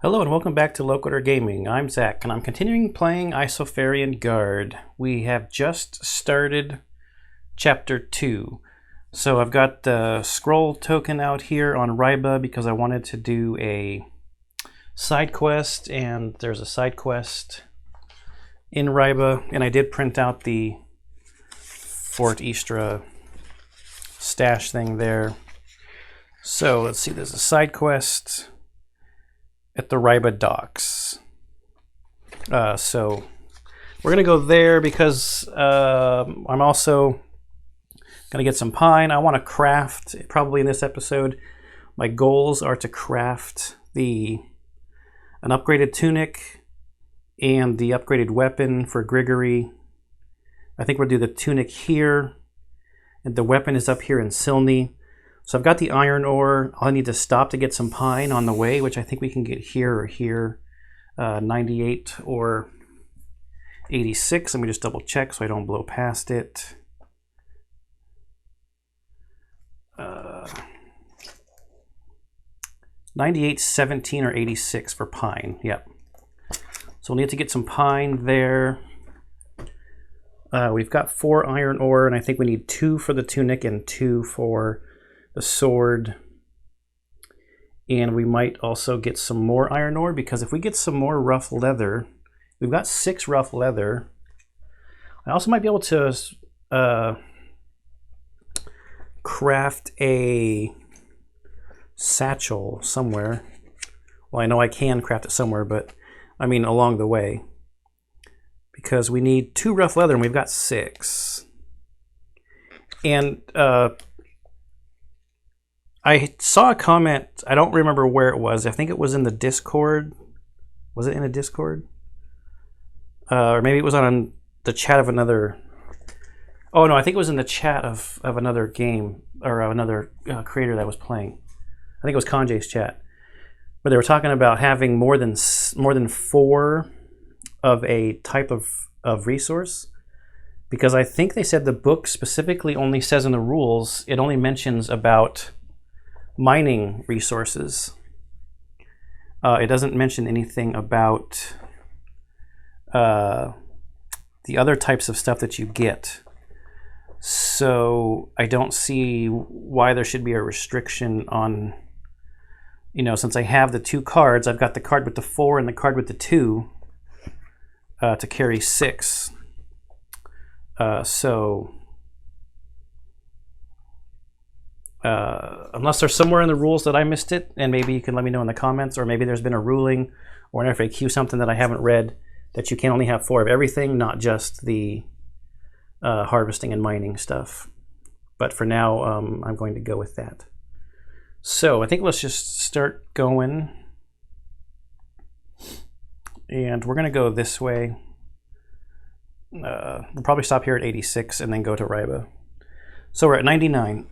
Hello and welcome back to Locator Gaming. I'm Zach and I'm continuing playing Isofarian Guard. We have just started Chapter 2. So I've got the scroll token out here on Riba because I wanted to do a side quest, and there's a side quest in Riba, and I did print out the Fort Istra stash thing there. So let's see, there's a side quest at the riba docks. So we're gonna go there because I'm also gonna get some pine. I want to craft, probably in this episode, my goals are to craft an upgraded tunic and the upgraded weapon for Grigory. I think we'll do the tunic here, and the weapon is up here in Silney. So I've got the iron ore. I'll need to stop to get some pine on the way, which I think we can get here or here, 98 or 86. Let me just double check so I don't blow past it. 98, 17, or 86 for pine. Yep. So we'll need to get some pine there. We've got 4 iron ore, and I think we need 2 for the tunic and 2 for the sword. And we might also get some more iron ore, because if we get some more rough leather, we've got 6 rough leather. I also might be able to craft a satchel somewhere. Well, I know I can craft it somewhere, but I mean along the way, because we need 2 rough leather and we've got 6. And I saw a comment, I don't remember where it was. I think it was in the Discord. Was it in a Discord? Or maybe it was on the chat of another... Oh no, I think it was in the chat of another game, or another creator that was playing. I think it was Kanje's chat, where they were talking about having more than 4 of a type of resource. Because I think they said the book specifically only says in the rules, it only mentions about mining resources. It doesn't mention anything about the other types of stuff that you get. So I don't see why there should be a restriction on, since I have the 2 cards, I've got the card with the 4 and the card with the 2 to carry 6. Unless there's somewhere in the rules that I missed it, and maybe you can let me know in the comments, or maybe there's been a ruling or an FAQ, something that I haven't read, that you can only have 4 of everything, not just the harvesting and mining stuff. But for now, I'm going to go with that. So I think let's just start going. And we're going to go this way. We'll probably stop here at 86 and then go to Riba. So we're at 99.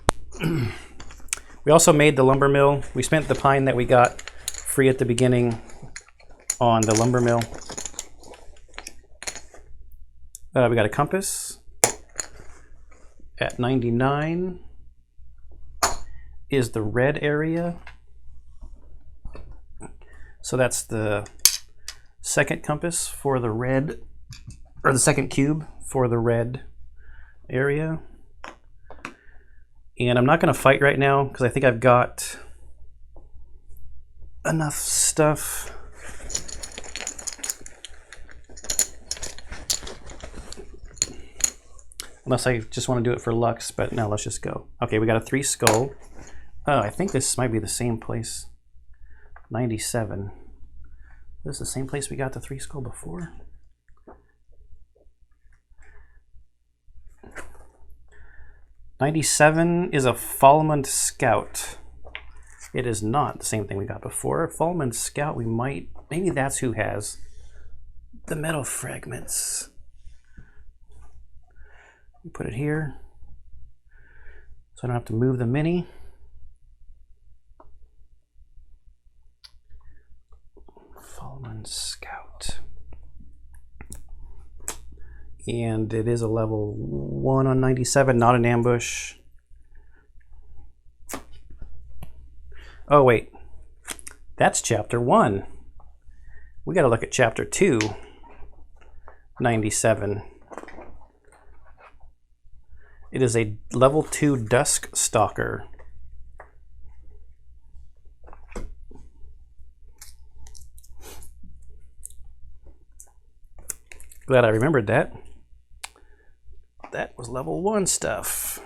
We also made the lumber mill. We spent the pine that we got free at the beginning on the lumber mill. We got a compass. At 99 is the red area. So that's the second compass for the red, or the second cube for the red area. And I'm not going to fight right now because I think I've got enough stuff. Unless I just want to do it for Lux, but no, let's just go. Okay, we got a 3 skull. Oh, I think this might be the same place. 97. This is the same place we got the 3 skull before. '97 is a Falmond Scout. It is not the same thing we got before. Falmond Scout, maybe that's who has the metal fragments. Put it here so I don't have to move the mini. Fallen Scout. And it is a level 1 on 97, not an ambush. Oh wait, that's chapter 1. We got to look at chapter 2, 97. It is a level 2 dusk stalker. Glad I remembered that. That was level 1 stuff.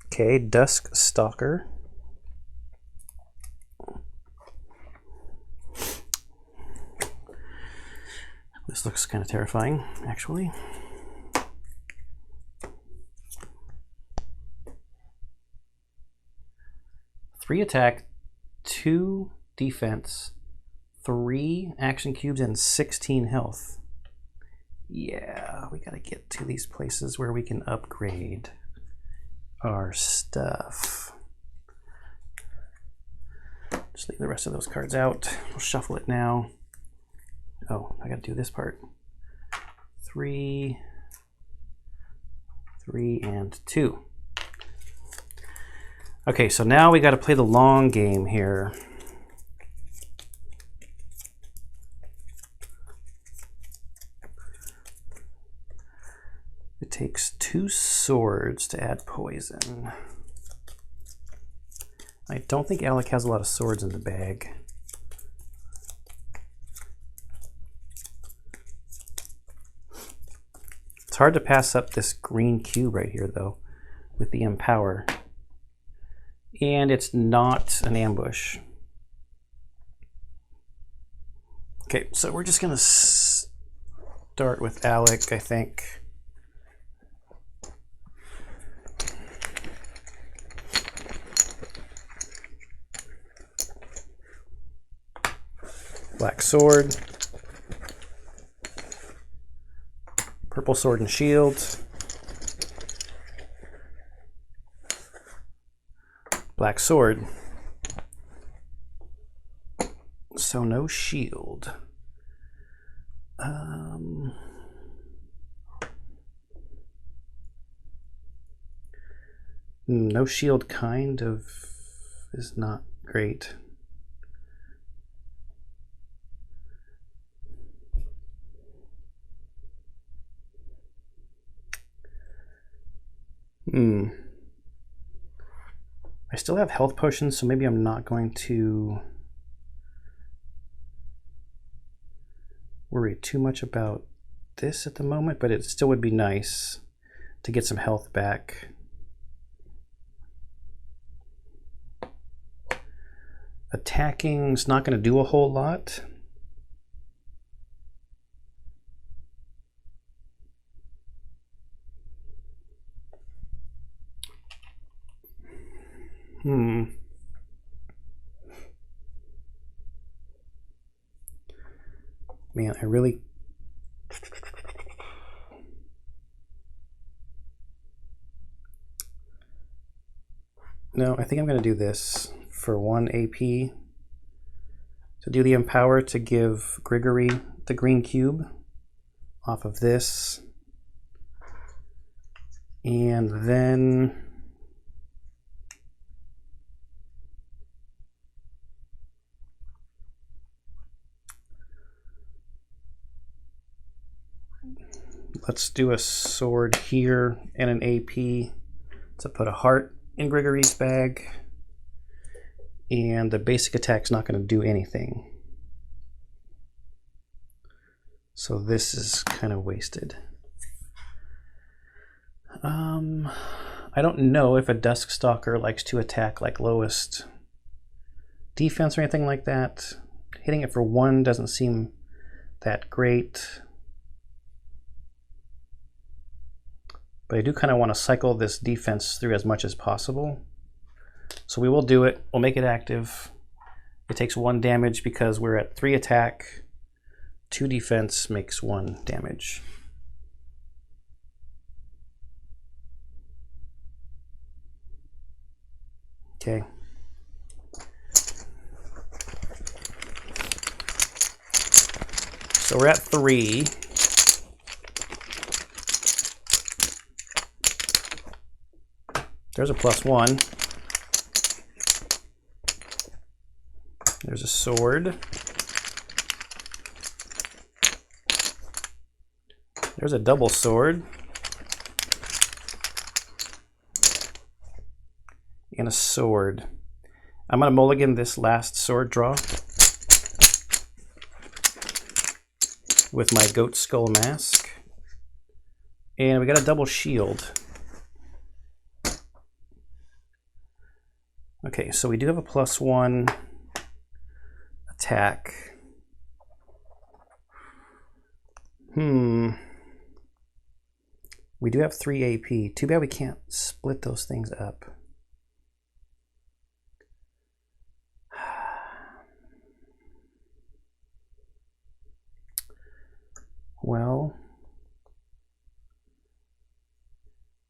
Okay, dusk stalker. This looks kind of terrifying, actually. Three attack, 2 defense, 3 action cubes, and 16 health. Yeah, we gotta get to these places where we can upgrade our stuff. Just leave the rest of those cards out. We'll shuffle it now. Oh, I gotta do this part. 3, 3, and 2. Okay, so now we gotta play the long game here. It takes 2 swords to add poison. I don't think Alec has a lot of swords in the bag. It's hard to pass up this green cube right here, though, with the Empower. And it's not an ambush. Okay, so we're just going to start with Alec, I think. Black sword. Purple sword and shield. Black sword. So no shield. No shield kind of is not great. I still have health potions, so maybe I'm not going to worry too much about this at the moment, but it still would be nice to get some health back. Attacking's not going to do a whole lot. Man, I really... No, I think I'm going to do this for 1 AP. To do the Empower to give Grigory the green cube off of this. And then... let's do a sword here and an AP to put a heart in Grigory's bag. And the basic attack's not going to do anything. So this is kind of wasted. I don't know if a Dusk Stalker likes to attack like lowest defense or anything like that. Hitting it for 1 doesn't seem that great. But I do kind of want to cycle this defense through as much as possible. So we will do it. We'll make it active. It takes 1 damage because we're at 3 attack. 2 defense makes 1 damage. Okay. So we're at 3. There's a +1. There's a sword. There's a double sword. And a sword. I'm going to mulligan this last sword draw with my goat skull mask. And we got a double shield. Okay, so we do have a +1 attack. We do have 3 AP. Too bad we can't split those things up. Well,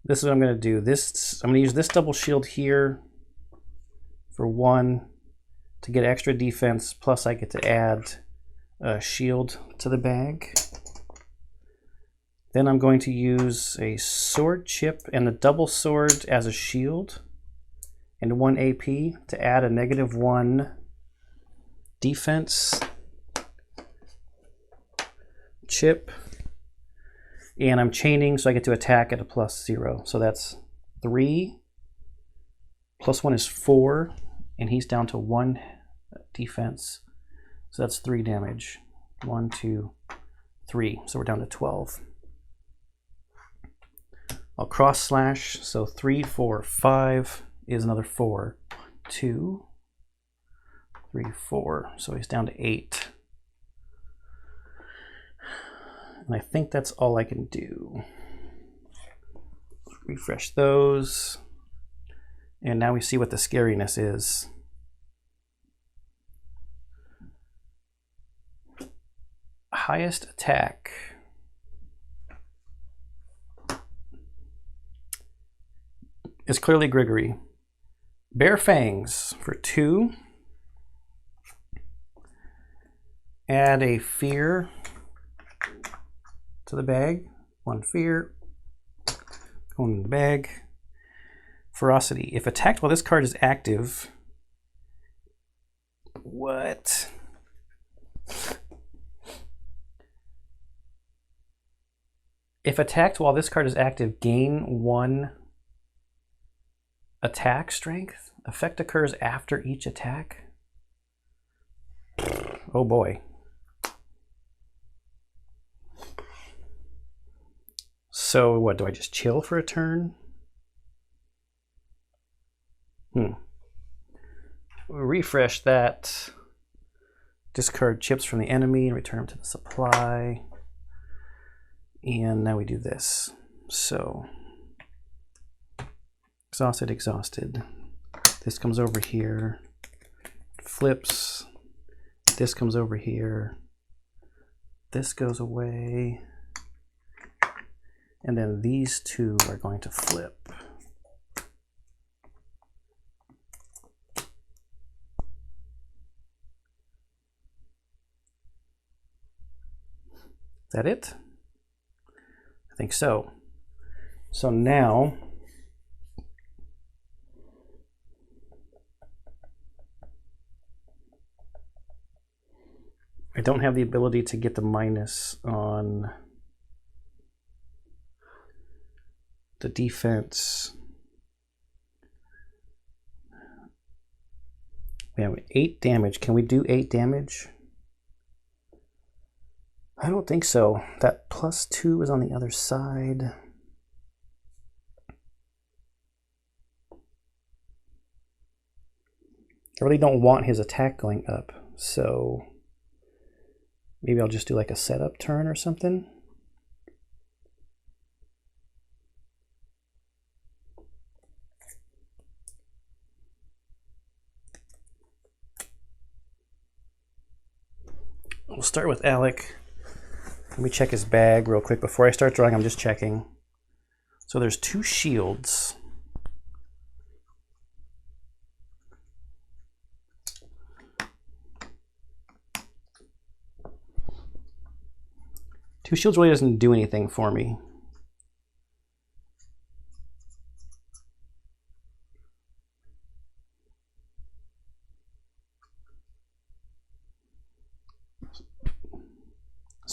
this is what I'm going to do. I'm going to use this double shield here for 1 to get extra defense, plus I get to add a shield to the bag. Then I'm going to use a sword chip and the double sword as a shield and 1 AP to add a -1 defense chip. And I'm chaining, so I get to attack at a +0. So that's 3. +1 is 4, and he's down to 1 defense. So that's 3 damage. 1, 2, 3. So we're down to 12. I'll cross slash, so 3, 4, 5 is another 4. 2, 3, 4. So he's down to 8. And I think that's all I can do. Refresh those. And now we see what the scariness is. Highest attack. Is clearly Grigory. Bare Fangs for 2. Add a fear to the bag. 1 fear. Going in the bag. Ferocity. If attacked while this card is active. What? If attacked while this card is active, gain 1 attack strength. Effect occurs after each attack. Oh boy. So what, do I just chill for a turn? Refresh that. Discard chips from the enemy and return them to the supply. And now we do this. So, exhausted, exhausted. This comes over here. Flips. This comes over here. This goes away. And then these 2 are going to flip. Is that it? I think so. So now I don't have the ability to get the minus on the defense. We have 8 damage. Can we do 8 damage? I don't think so. That +2 is on the other side. I really don't want his attack going up, so maybe I'll just do like a setup turn or something. We'll start with Alec. Let me check his bag real quick. Before I start drawing, I'm just checking. So there's 2 shields. Two shields really doesn't do anything for me.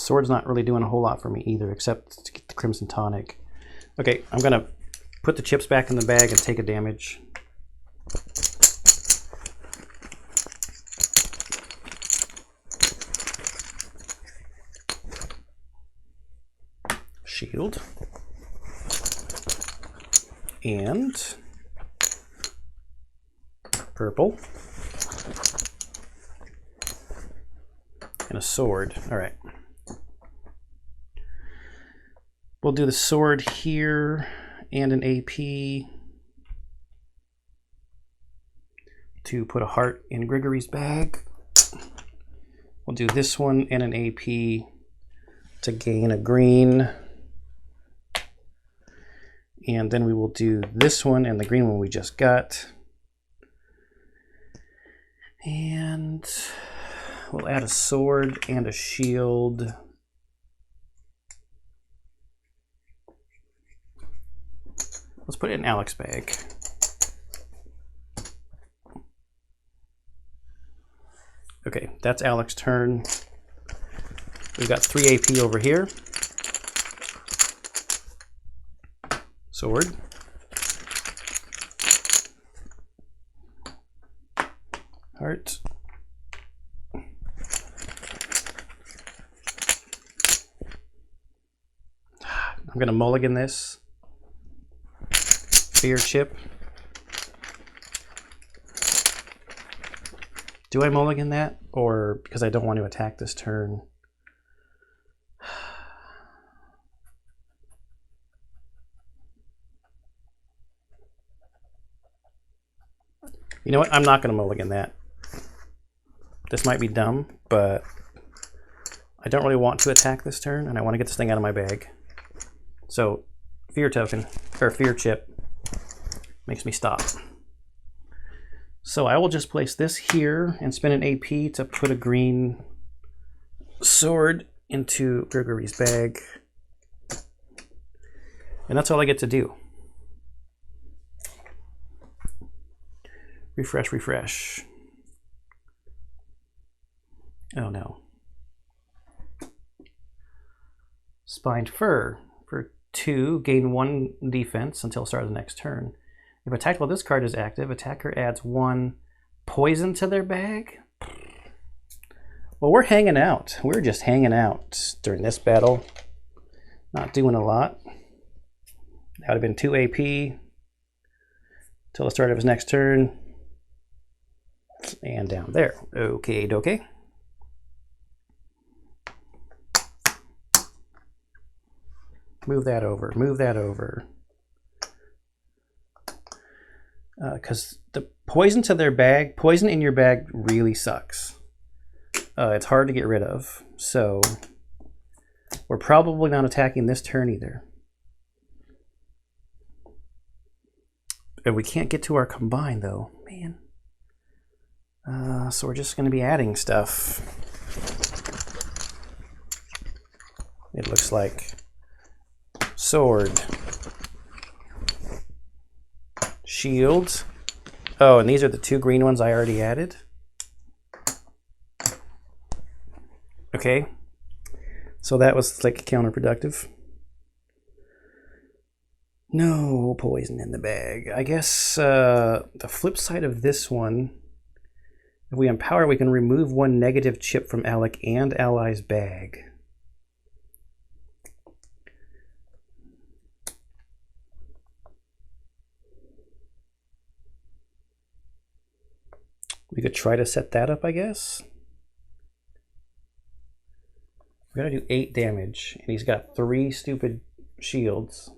sword's not really doing a whole lot for me either, except to get the crimson tonic. Okay, I'm gonna put the chips back in the bag and take a damage. Shield. And purple. And a sword. All right. We'll do the sword here and an AP to put a heart in Grigory's bag. We'll do this one and an AP to gain a green. And then we will do this one and the green one we just got. And we'll add a sword and a shield. Let's put it in Alex's bag. Okay, that's Alex's turn. We've got 3 AP over here. Sword. Heart. I'm gonna mulligan this. Fear chip. Do I mulligan that? Or because I don't want to attack this turn? You know what? I'm not going to mulligan that. This might be dumb, but I don't really want to attack this turn, and I want to get this thing out of my bag. So, fear token, or fear chip, makes me stop. So I will just place this here and spend an AP to put a green sword into Grigory's bag. And that's all I get to do. Refresh, refresh. Oh no. Spined Fur. For 2, gain 1 defense until start of the next turn. If attacked while this card is active, attacker adds 1 poison to their bag. Well, we're hanging out. We're just hanging out during this battle. Not doing a lot. That would have been 2 AP till the start of his next turn. And down there. Okay, dokie. Move that over. Move that over. Because the poison to their bag, poison in your bag really sucks. It's hard to get rid of. So we're probably not attacking this turn either. And we can't get to our combine though, man. So we're just going to be adding stuff. It looks like sword, shield. Oh, and these are the 2 green ones I already added. Okay, so that was like counterproductive. No poison in the bag. I guess the flip side of this one, if we empower, we can remove 1 negative chip from Alec and ally's bag. We could try to set that up, I guess. We gotta do 8 damage, and he's got 3 stupid shields.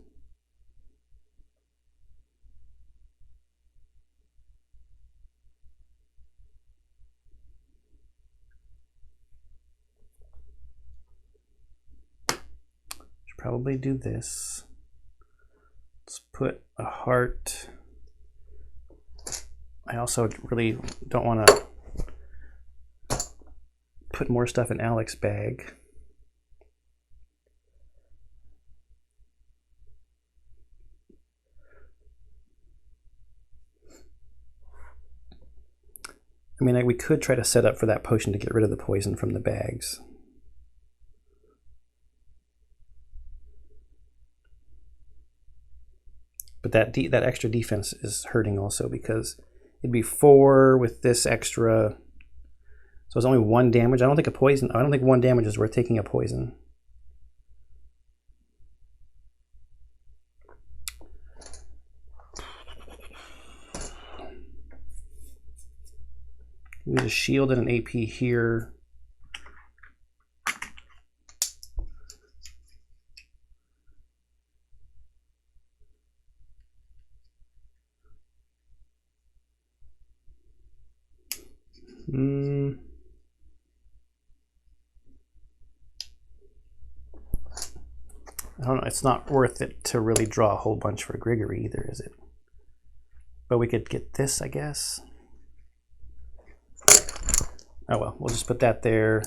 Should probably do this. Let's put a heart. I also really don't want to put more stuff in Alex's bag. I mean, we could try to set up for that potion to get rid of the poison from the bags. But that extra defense is hurting also because it'd be 4 with this extra. So it's only 1 damage. I don't think 1 damage is worth taking a poison. Use a shield and an AP here. I don't know, it's not worth it to really draw a whole bunch for Grigory either, is it? But we could get this, I guess. Oh well, we'll just put that there.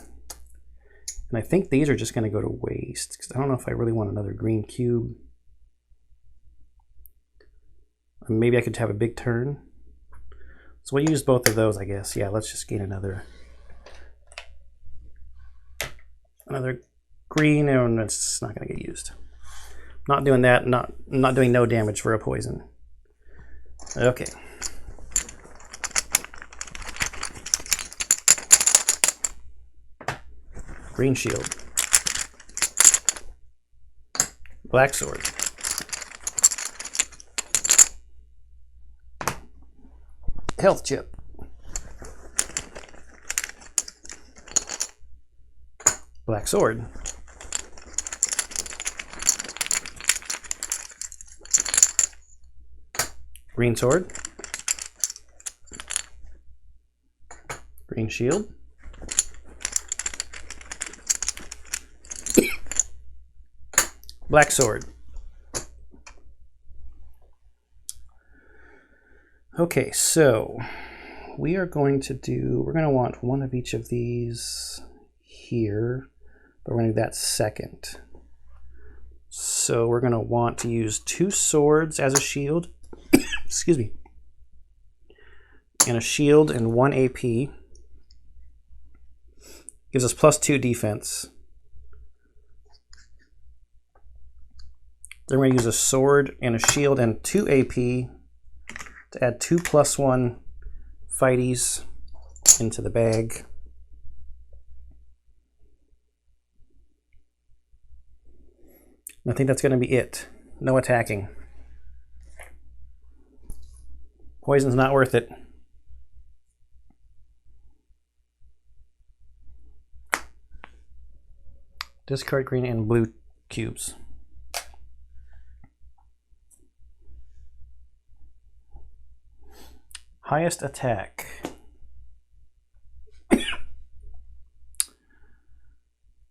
And I think these are just going to go to waste, because I don't know if I really want another green cube. Maybe I could have a big turn. So we'll use both of those, I guess. Yeah, let's just gain another green, and it's not going to get used. Not doing that, not doing no damage for a poison. Okay. Green shield. Black sword. Health chip. Black sword. Green sword. Green shield. Black sword. Okay, so we're going to want one of each of these here, but we're going to do that second. So we're going to want to use 2 swords as a shield. Excuse me. And a shield and 1 AP. Gives us +2 defense. Then we're going to use a sword and a shield and 2 AP to add 2 +1 fighties into the bag. And I think that's going to be it. No attacking. Poison's not worth it. Discard green and blue cubes. Highest attack.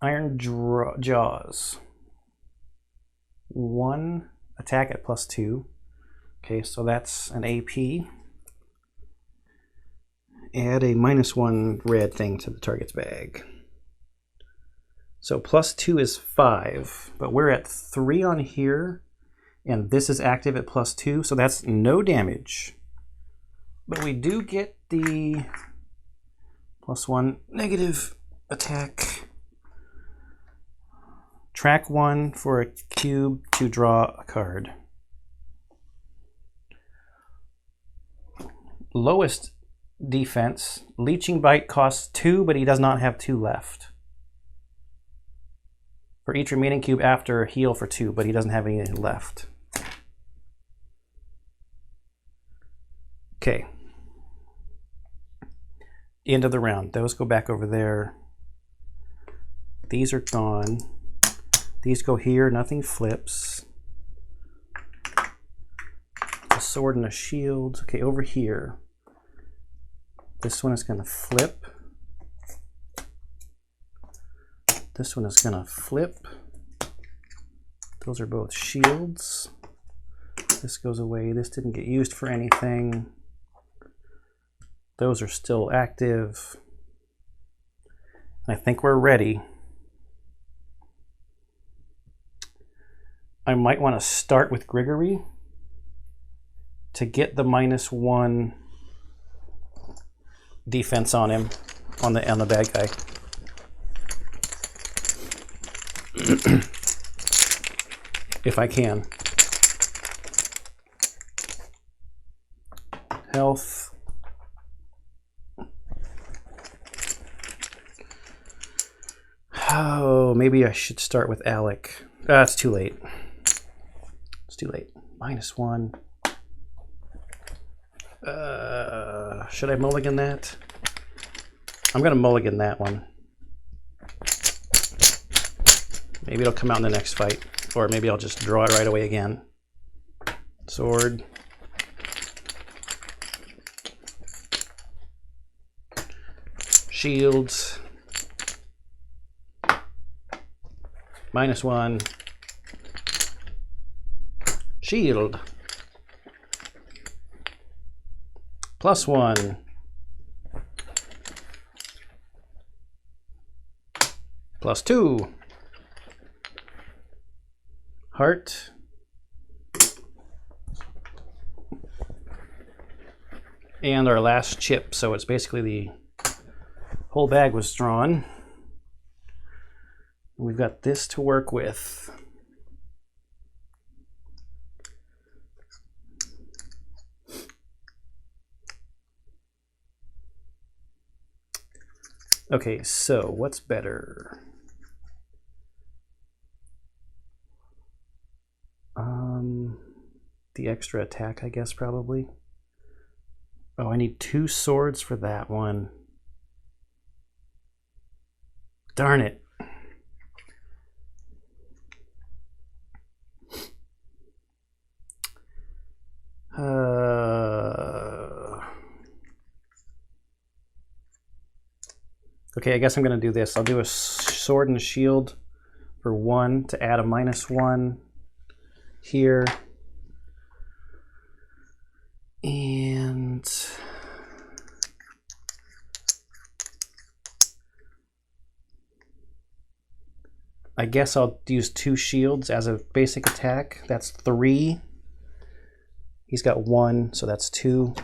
Iron Jaws. 1 attack at +2. Okay, so that's an AP. Add a -1 red thing to the target's bag. So +2 is 5, but we're at 3 on here, and this is active at +2, so that's no damage. But we do get the +1 negative attack. Track 1 for a cube to draw a card. Lowest defense. Leeching Bite costs 2, but he does not have 2 left. For each remaining cube after, heal for 2, but he doesn't have any left. Okay. End of the round. Those go back over there. These are gone. These go here. Nothing flips. A sword and a shield. Okay, over here. This one is going to flip. This one is going to flip. Those are both shields. This goes away. This didn't get used for anything. Those are still active. I think we're ready. I might want to start with Grigory to get the -1 defense on him, on the bad guy. If I can. health. Oh, maybe I should start with Alec. It's too late. It's too late. -1. Should I mulligan that? I'm going to mulligan that one. Maybe it'll come out in the next fight. Or maybe I'll just draw it right away again. Sword. Shields. -1. Shield. +1. +2. Heart. And our last chip, so it's basically the whole bag was drawn. We've got this to work with. Okay, so what's better? The extra attack, I guess, probably. Oh, I need 2 swords for that one. Darn it. Okay, I guess I'm going to do this. I'll do a sword and a shield for 1 to add a -1 here. And I guess I'll use 2 shields as a basic attack. That's 3. He's got 1, so that's 2.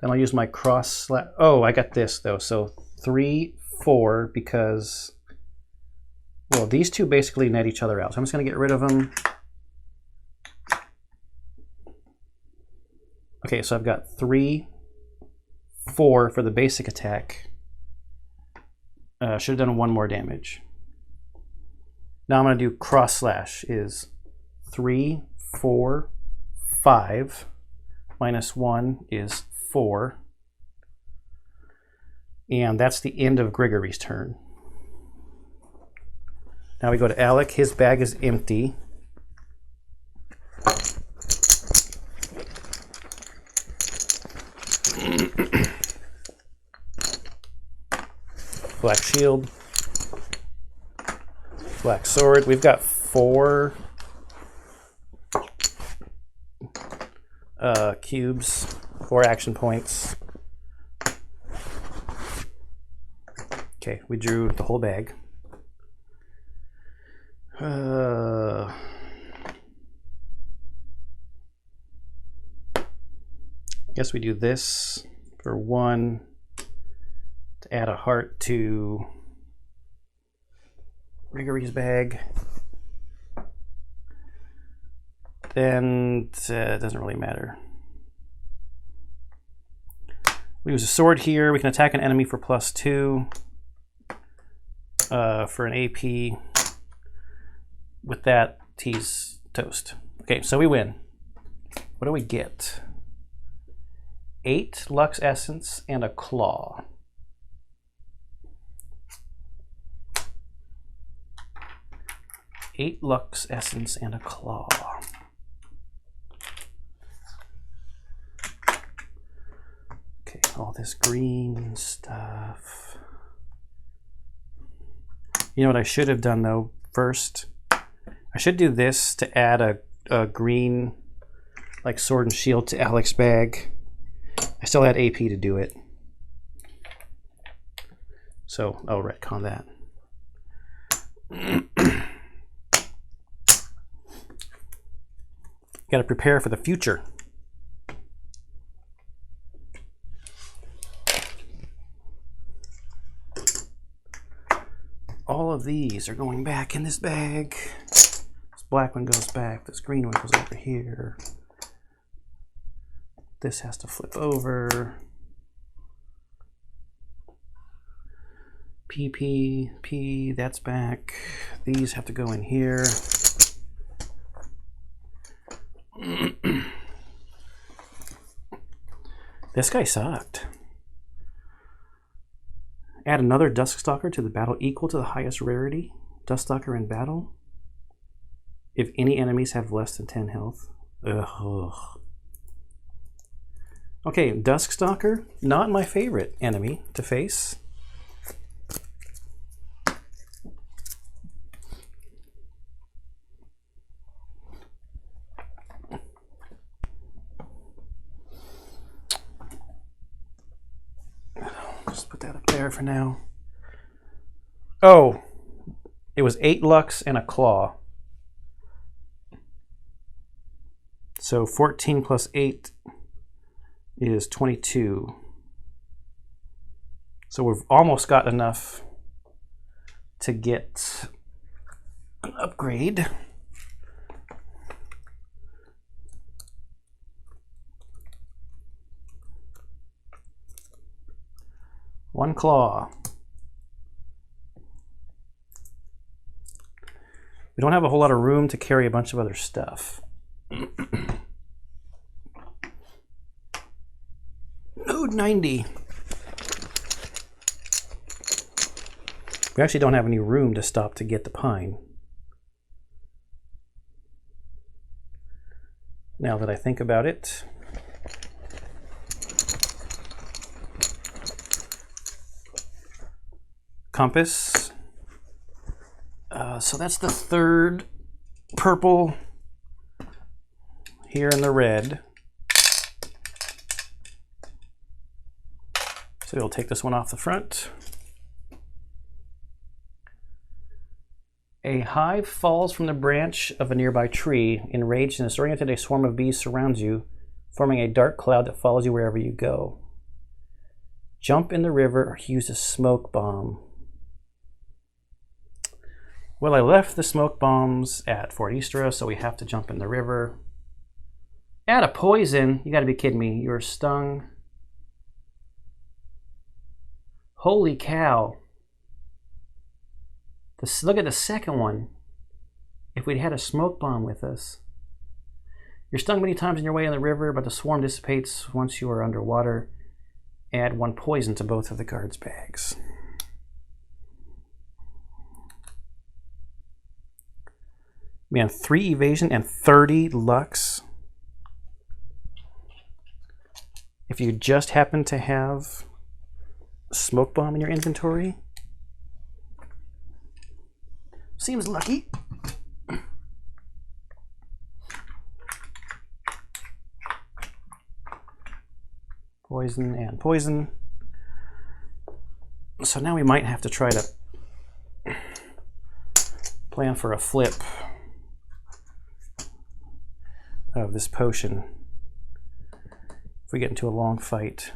Then I'll use my cross slap. Oh, I got this though. So 3, 4, because, well, these two basically net each other out. So I'm just going to get rid of them. Okay, so I've got 3, 4 for the basic attack. Should have done 1 more damage. Now I'm going to do cross slash is 3, 4, 5. -1 is 4. And that's the end of Grigory's turn. Now we go to Alec. His bag is empty. Black shield. Black sword. We've got 4 cubes, 4 action points. Okay, we drew the whole bag. Guess we do this for 1 to add a heart to Grigory's bag. Then it doesn't really matter. We use a sword here. We can attack an enemy for +2 for an AP. With that, he's toast. Okay, so we win. What do we get? 8 Lux Essence and a Claw. Eight Lux Essence and a Claw. Okay, all this green stuff. You know what I should have done though first? I should do this to add a green like sword and shield to Alec's bag. I still had AP to do it. So I'll retcon that. Got to prepare for the future. All of these are going back in this bag. This black one goes back. This green one goes over here. This has to flip over. P, that's back. These have to go in here. This guy sucked. Add another dusk stalker to the battle equal to the highest rarity. Dusk stalker in battle. If any enemies have less than 10 health. Ugh. Okay, dusk stalker, not my favorite enemy to face. Just put that up there for now. Oh, it was 8 Lux and a claw. So 14 plus 8 is 22. So we've almost got enough to get an upgrade. One claw. We don't have a whole lot of room to carry a bunch of other stuff. Node 90. We actually don't have any room to stop to get the pine. Now that I think about it. Compass. So that's the third purple here in the red. So we'll take this one off the front. A hive falls from the branch of a nearby tree. Enraged and disoriented, a swarm of bees surrounds you, forming a dark cloud that follows you wherever you go. Jump in the river or use a smoke bomb. Well, I left the smoke bombs at Fort Eastra, so we have to jump in the river. Add a poison? You gotta be kidding me. You're stung. Holy cow. Look at the second one. If we'd had a smoke bomb with us. You're stung many times on your way in the river, but the swarm dissipates once you are underwater. Add 1 poison to both of the guards' bags. Man, 3 evasion and 30 lux. If you just happen to have a smoke bomb in your inventory, seems lucky. Poison and poison. So now we might have to try to plan for a flip of this potion if we get into a long fight.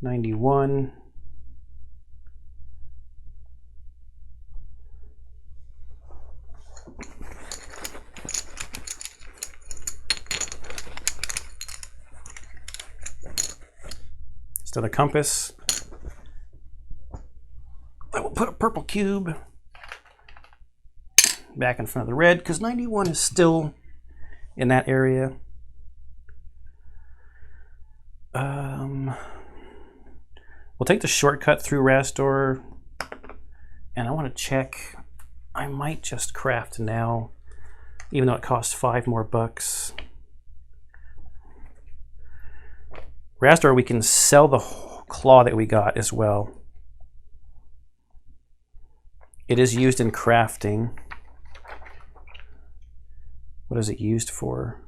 91. So the compass. I will put a purple cube back in front of the red because 91 is still in that area. We'll take the shortcut through Rastor, and I want to check. I might just craft now, even though it costs 5 more bucks. Rastor, we can sell the claw that we got as well. It is used in crafting. What is it used for?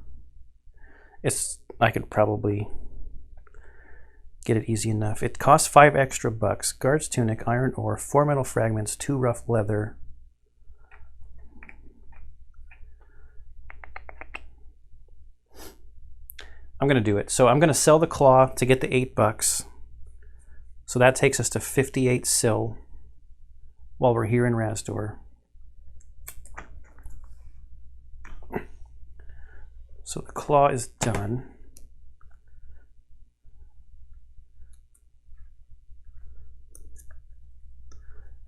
I could probably get it easy enough. It costs 5 extra bucks. Guard's tunic, iron ore, 4 metal fragments, 2 rough leather. I'm gonna do it. So I'm gonna sell the claw to get the 8 bucks. So that takes us to 58 sil while we're here in Rastor. So the claw is done.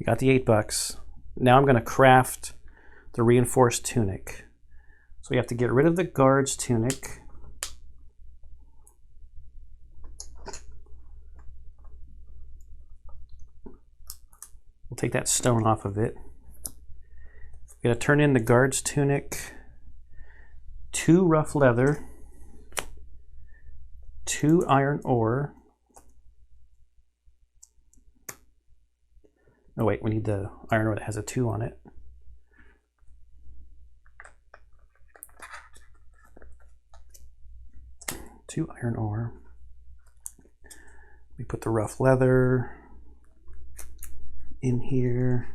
We got the $8. Now I'm going to craft the reinforced tunic. So we have to get rid of the guard's tunic. We'll take that stone off of it. We're going to turn in the guard's tunic, 2 rough leather, 2 iron ore. Oh wait, we need the iron ore that has a 2 on it. Two iron ore. We put the rough leather in here.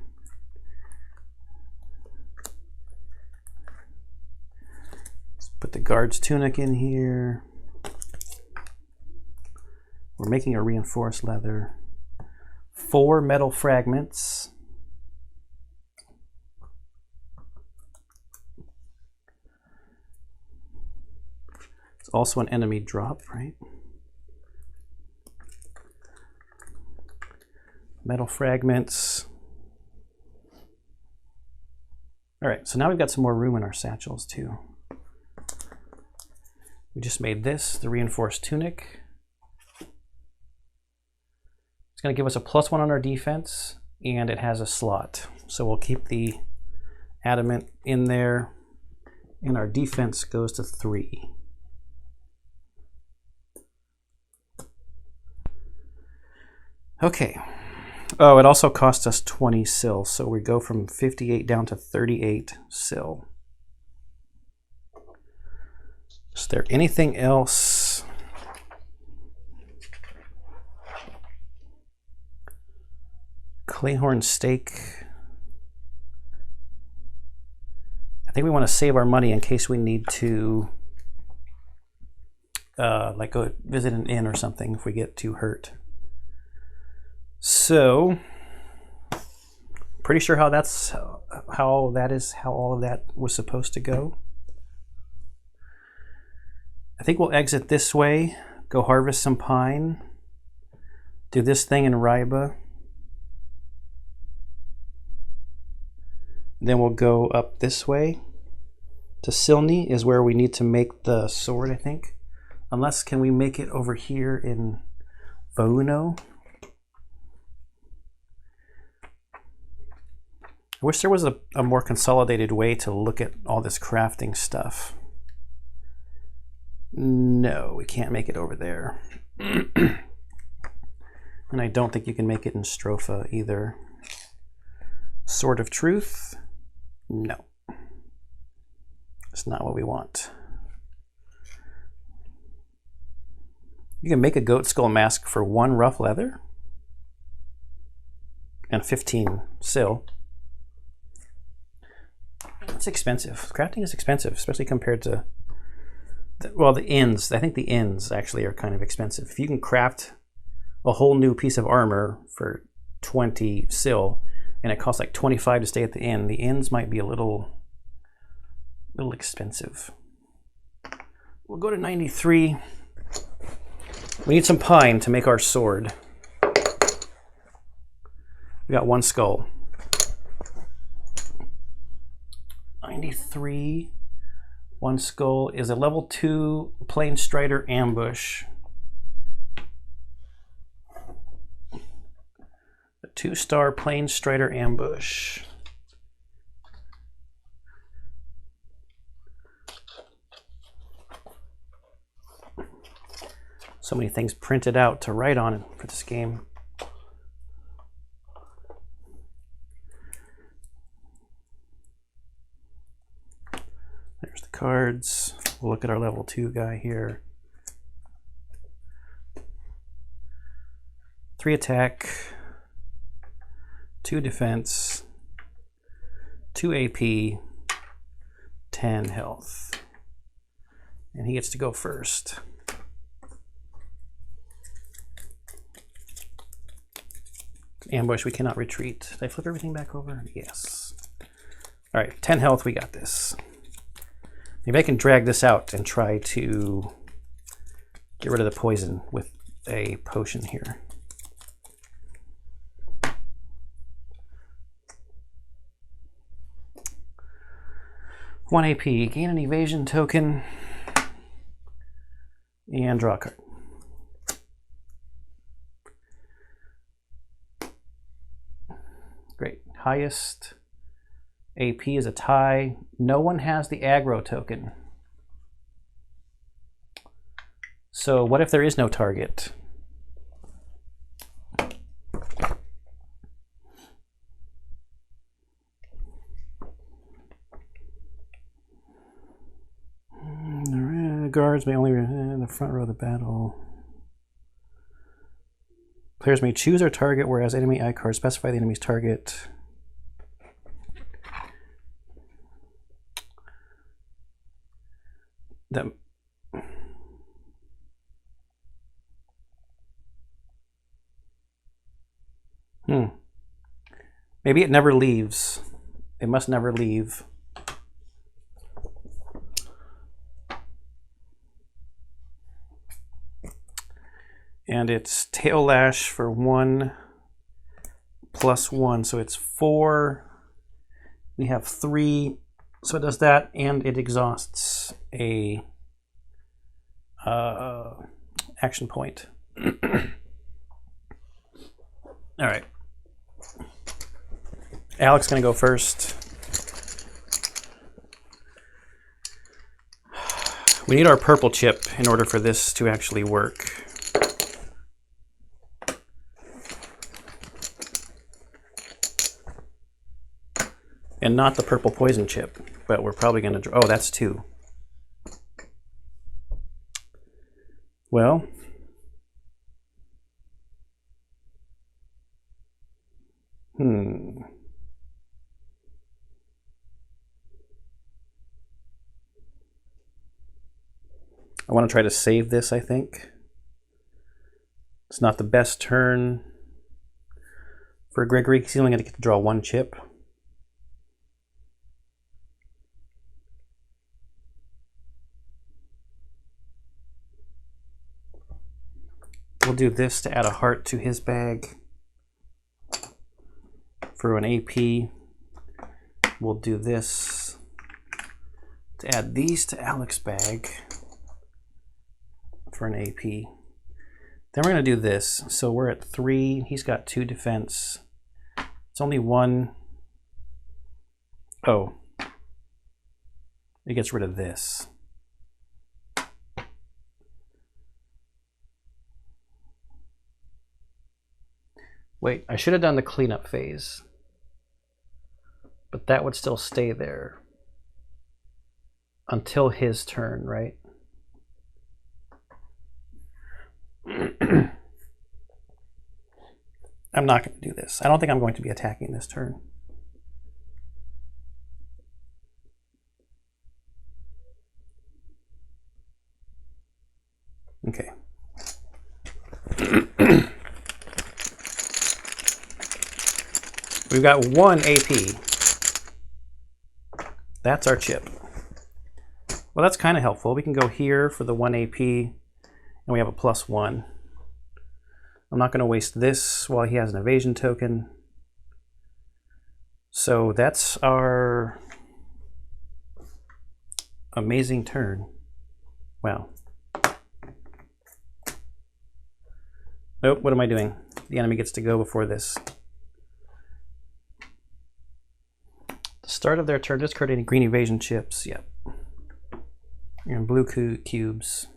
Let's put the guard's tunic in here. We're making a reinforced leather. 4 metal fragments. It's also an enemy drop, right? Metal fragments. All right, so now we've got some more room in our satchels too. We just made this, the reinforced tunic. It's going to give us a +1 on our defense, and it has a slot. So we'll keep the adamant in there, and our defense goes to 3. Okay. Oh, it also cost us 20 sil, so we go from 58 down to 38 sil. Is there anything else? Clayhorn steak. I think we want to save our money in case we need to like go visit an inn or something if we get too hurt. So, pretty sure how all of that was supposed to go. I think we'll exit this way, go harvest some pine, do this thing in riba. Then we'll go up this way to Silni is where we need to make the sword, I think. Unless, can we make it over here in Vauno? I wish there was a more consolidated way to look at all this crafting stuff. No, we can't make it over there. And I don't think you can make it in Stropha either. Sword of Truth? No. It's not what we want. You can make a goat skull mask for 1 rough leather? And 15 sil. It's expensive. Crafting is expensive, especially compared to, the ends. I think the ends actually are kind of expensive. If you can craft a whole new piece of armor for 20 sil, and it costs like 25 to stay at the ends might be a little expensive. We'll go to 93. We need some pine to make our sword. We got 1 skull. 93. 1 skull is a level 2 plain strider ambush. A 2-star plain strider ambush. So many things printed out to write on for this game. There's the cards. We'll look at our level 2 guy here. 3 attack, 2 defense, 2 AP, 10 health. And he gets to go first. Ambush, we cannot retreat. Did I flip everything back over? Yes. All right, 10 health, we got this. Maybe I can drag this out and try to get rid of the poison with a potion here. One AP, gain an evasion token, and draw a card. Great. Highest AP is a tie. No one has the aggro token. So what if there is no target? Guards may only in the front row of the battle. Players may choose their target, whereas enemy eye cards specify the enemy's target. That maybe it never leaves. It must never leave. And it's tail lash for 1 + 1, so it's 4. We have 3, so it does that, and it exhausts a action point. All right. Alex gonna go first. We need our purple chip in order for this to actually work. And not the purple poison chip, but we're probably going to draw. Oh, that's 2. Well, I want to try to save this, I think. It's not the best turn for Gregory. He's only going to get to draw 1 chip. We'll do this to add a heart to his bag for an AP. We'll do this to add these to Alex's bag for an AP. Then we're going to do this. So we're at 3. He's got 2 defense. It's only 1. Oh. It gets rid of this. Wait, I should have done the cleanup phase. But that would still stay there until his turn, right? I'm not going to do this. I don't think I'm going to be attacking this turn. Okay. We've got 1 AP. That's our chip. Well, that's kind of helpful. We can go here for the 1 AP, and we have a +1. I'm not going to waste this while he has an evasion token. So that's our amazing turn. Wow. Nope, what am I doing? The enemy gets to go before this. The start of their turn, discard any green evasion chips. Yep. And blue cubes.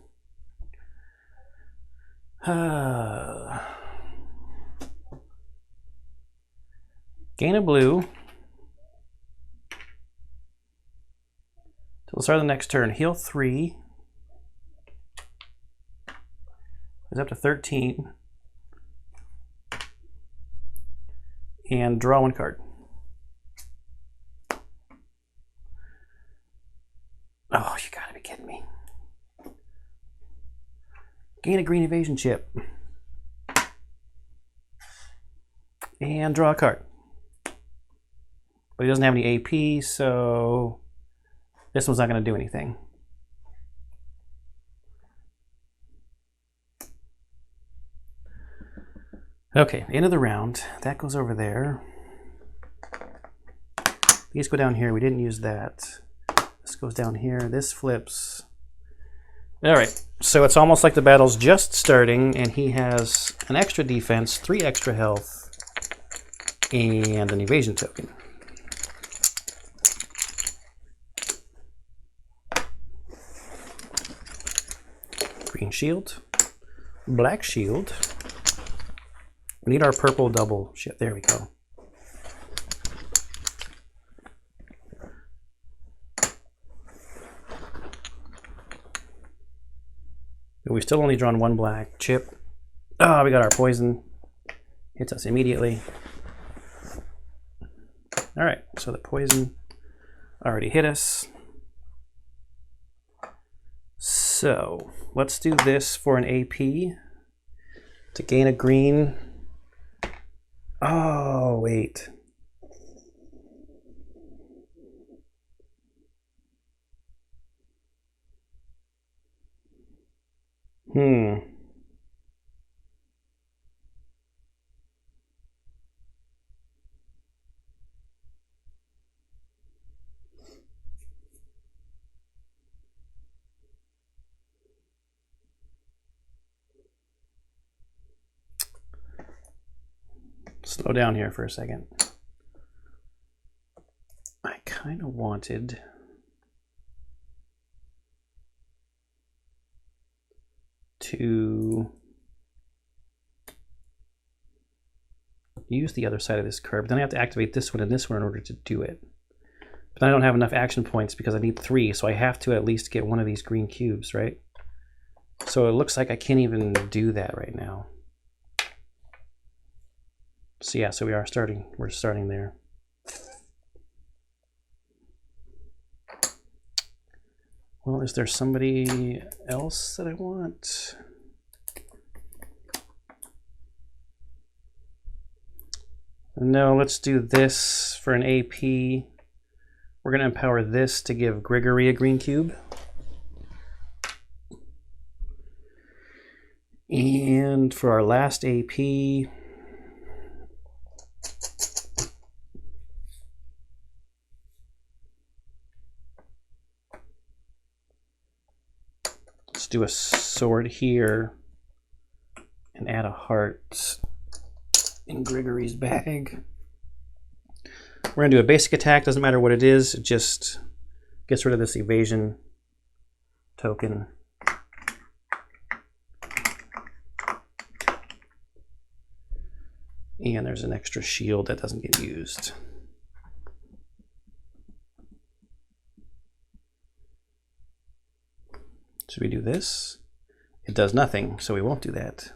Gain a blue. Till the start of the next turn. Heal 3. Is up to 13. And draw 1 card. Oh, you gotta be kidding me. Gain a green evasion chip. And draw a card. But he doesn't have any AP, so This one's not going to do anything. Okay, end of the round. That goes over there. These go down here. We didn't use that. This goes down here. This flips. All right, so it's almost like the battle's just starting, and he has an extra defense, 3 extra health, and an evasion token. Green shield, black shield. We need our purple double shit. There we go. We've still only drawn 1 black chip. Oh, we got our poison. Hits us immediately. All right, so the poison already hit us. So let's do this for an AP to gain a green. Oh, wait. Slow down here for a second. I kind of wanted to use the other side of this curve, but then I have to activate this one and this one in order to do it. But I don't have enough action points because I need 3, so I have to at least get one of these green cubes, right? So it looks like I can't even do that right now. So yeah, so we're starting there. Well, is there somebody else that I want? No, let's do this for an AP. We're going to empower this to give Gregory a green cube. And for our last AP, let's do a sword here and add a heart in Gregory's bag. We're going to do a basic attack, doesn't matter what it is, it just gets rid of this evasion token. And there's an extra shield that doesn't get used. Should we do this? It does nothing, so we won't do that,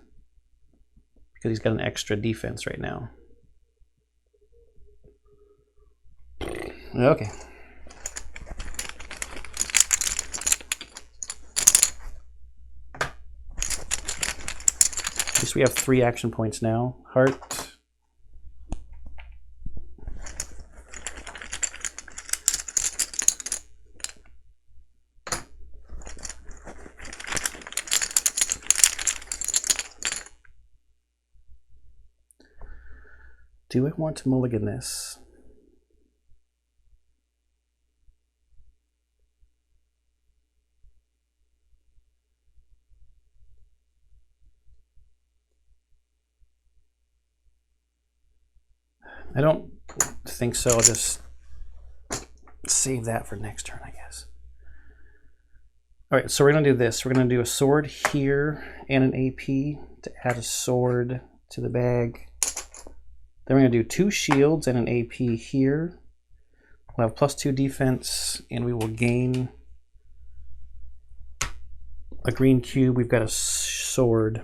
because he's got an extra defense right now. Okay. At least we have 3 action points now. Heart. Do I want to mulligan this? I don't think so. I'll just save that for next turn, I guess. All right, so we're going to do this. We're going to do a sword here and an AP to add a sword to the bag. Then we're going to do 2 shields and an AP here. We'll have +2 defense, and we will gain a green cube. We've got a sword.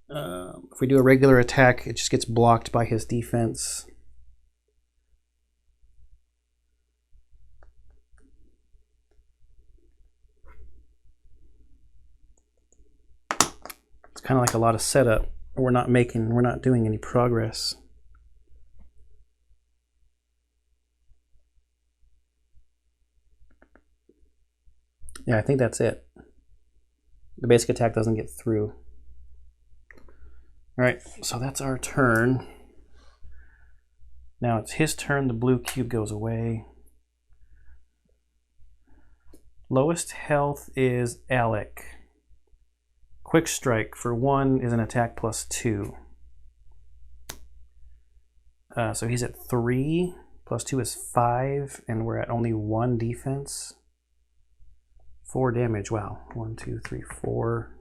If we do a regular attack, it just gets blocked by his defense. It's kind of like a lot of setup. We're not doing any progress. Yeah, I think that's it. The basic attack doesn't get through. All right, so that's our turn. Now it's his turn. The blue cube goes away. Lowest health is Alec. Quick strike for 1 is an attack plus 2. So he's at 3, plus 2 is 5, and we're at only 1 defense. 4 damage, wow. 1, 2, 3, 4.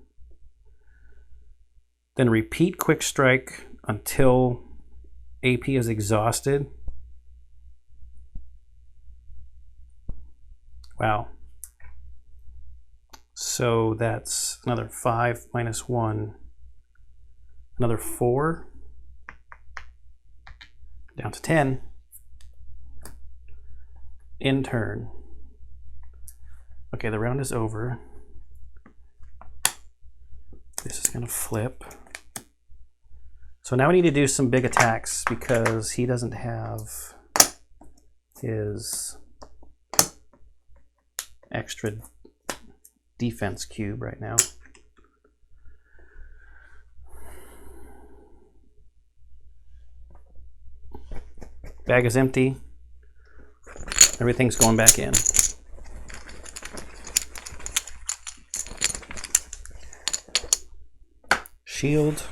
Then repeat quick strike until AP is exhausted. Wow. So that's another 5 minus 1, another 4, down to 10. In turn. Okay, the round is over. This is going to flip. So now we need to do some big attacks because he doesn't have his extra defense cube right now. Bag is empty. Everything's going back in. Shield.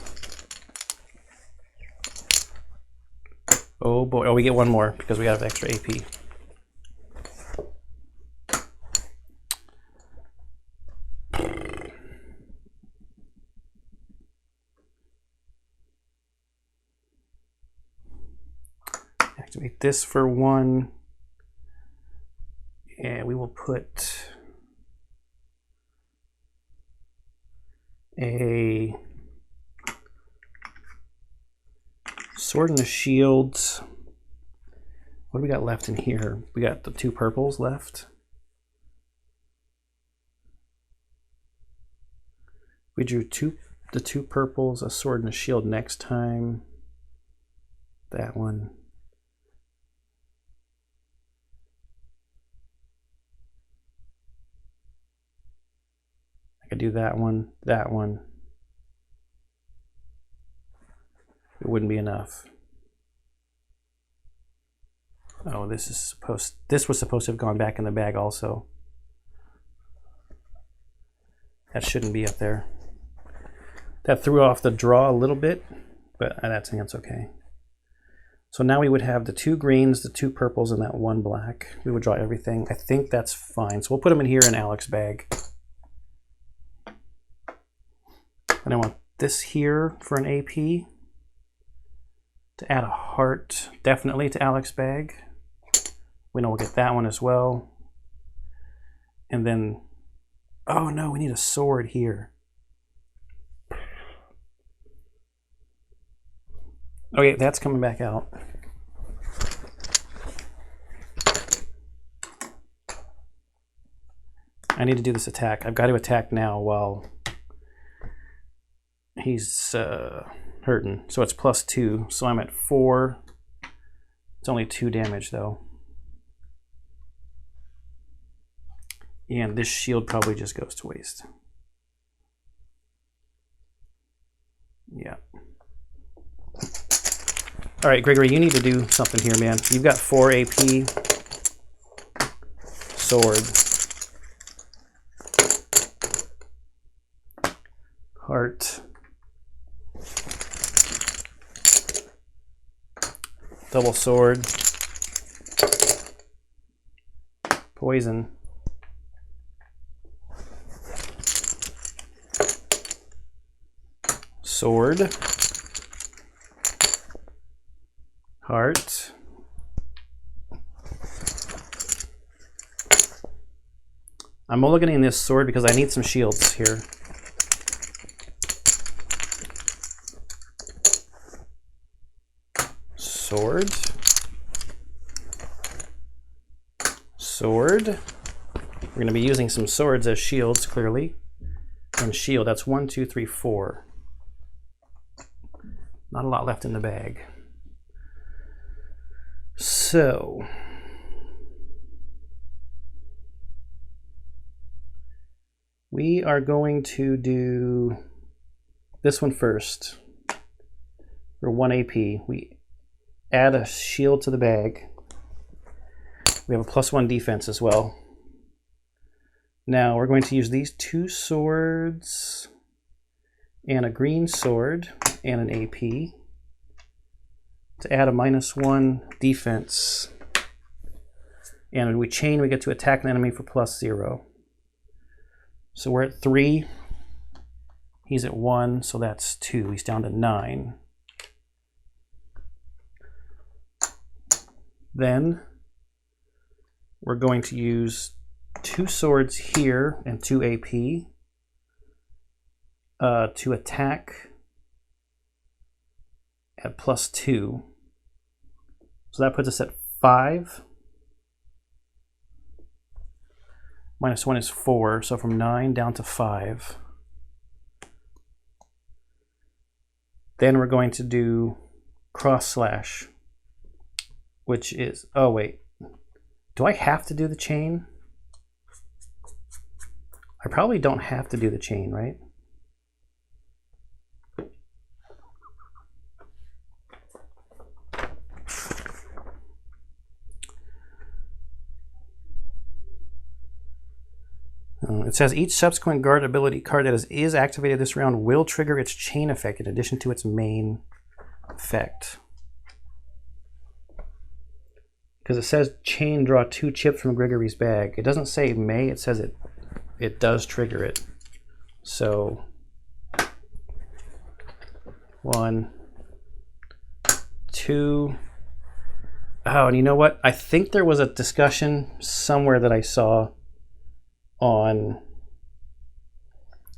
Oh boy. Oh, we get one more because we have extra AP. Activate this for 1. And we will put a sword and a shield. What do we got left in here? We got the 2 purples left. We drew the 2 purples, a sword and a shield next time. That one. I could do that one, that one. It wouldn't be enough. Oh, this was supposed to have gone back in the bag also. That shouldn't be up there. That threw off the draw a little bit, but that's okay. So now we would have the 2 greens, the 2 purples, and that 1 black. We would draw everything. I think that's fine. So we'll put them in here in Alec's bag. And I want this here for an AP. To add a heart, definitely to Alec's bag. We know we'll get that one as well. And then, oh no, we need a sword here. Okay, that's coming back out. I need to do this attack. I've got to attack now while he's hurting. So it's plus 2. So I'm at 4. It's only 2 damage though. And this shield probably just goes to waste. Yeah. All right, Gregory, you need to do something here, man. You've got 4 AP. Sword. Heart. Double sword. Poison. Sword. Heart. I'm mulliganing this sword because I need some shields here. Sword. Sword. We're going to be using some swords as shields, clearly. And shield, that's 1, 2, 3, 4. Not a lot left in the bag. So We are going to do this one first. For 1 AP, we add a shield to the bag. We have a +1 defense as well. Now we're going to use these 2 swords and a green sword and an AP to add a -1 defense. And when we chain, we get to attack an enemy for +0. So we're at 3. He's at 1, so that's 2. He's down to 9. Then we're going to use 2 swords here and 2 AP to attack at +2. So that puts us at 5. -1 is 4, so from 9 down to 5. Then we're going to do cross slash, which is, oh wait, do I have to do the chain? I probably don't have to do the chain, right? It says each subsequent guard ability card that is activated this round will trigger its chain effect in addition to its main effect. Because it says chain, draw 2 chips from Gregory's bag. It doesn't say may, it says it does trigger it. So 1, 2. Oh, and you know what? I think there was a discussion somewhere that I saw on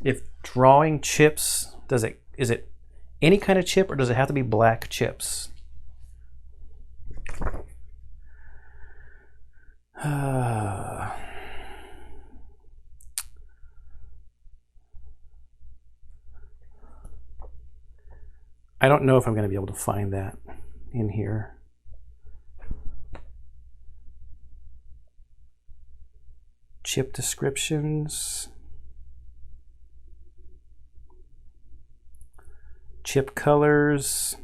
if drawing chips, is it any kind of chip or does it have to be black chips? I don't know if I'm going to be able to find that in here. Chip descriptions, chip colors.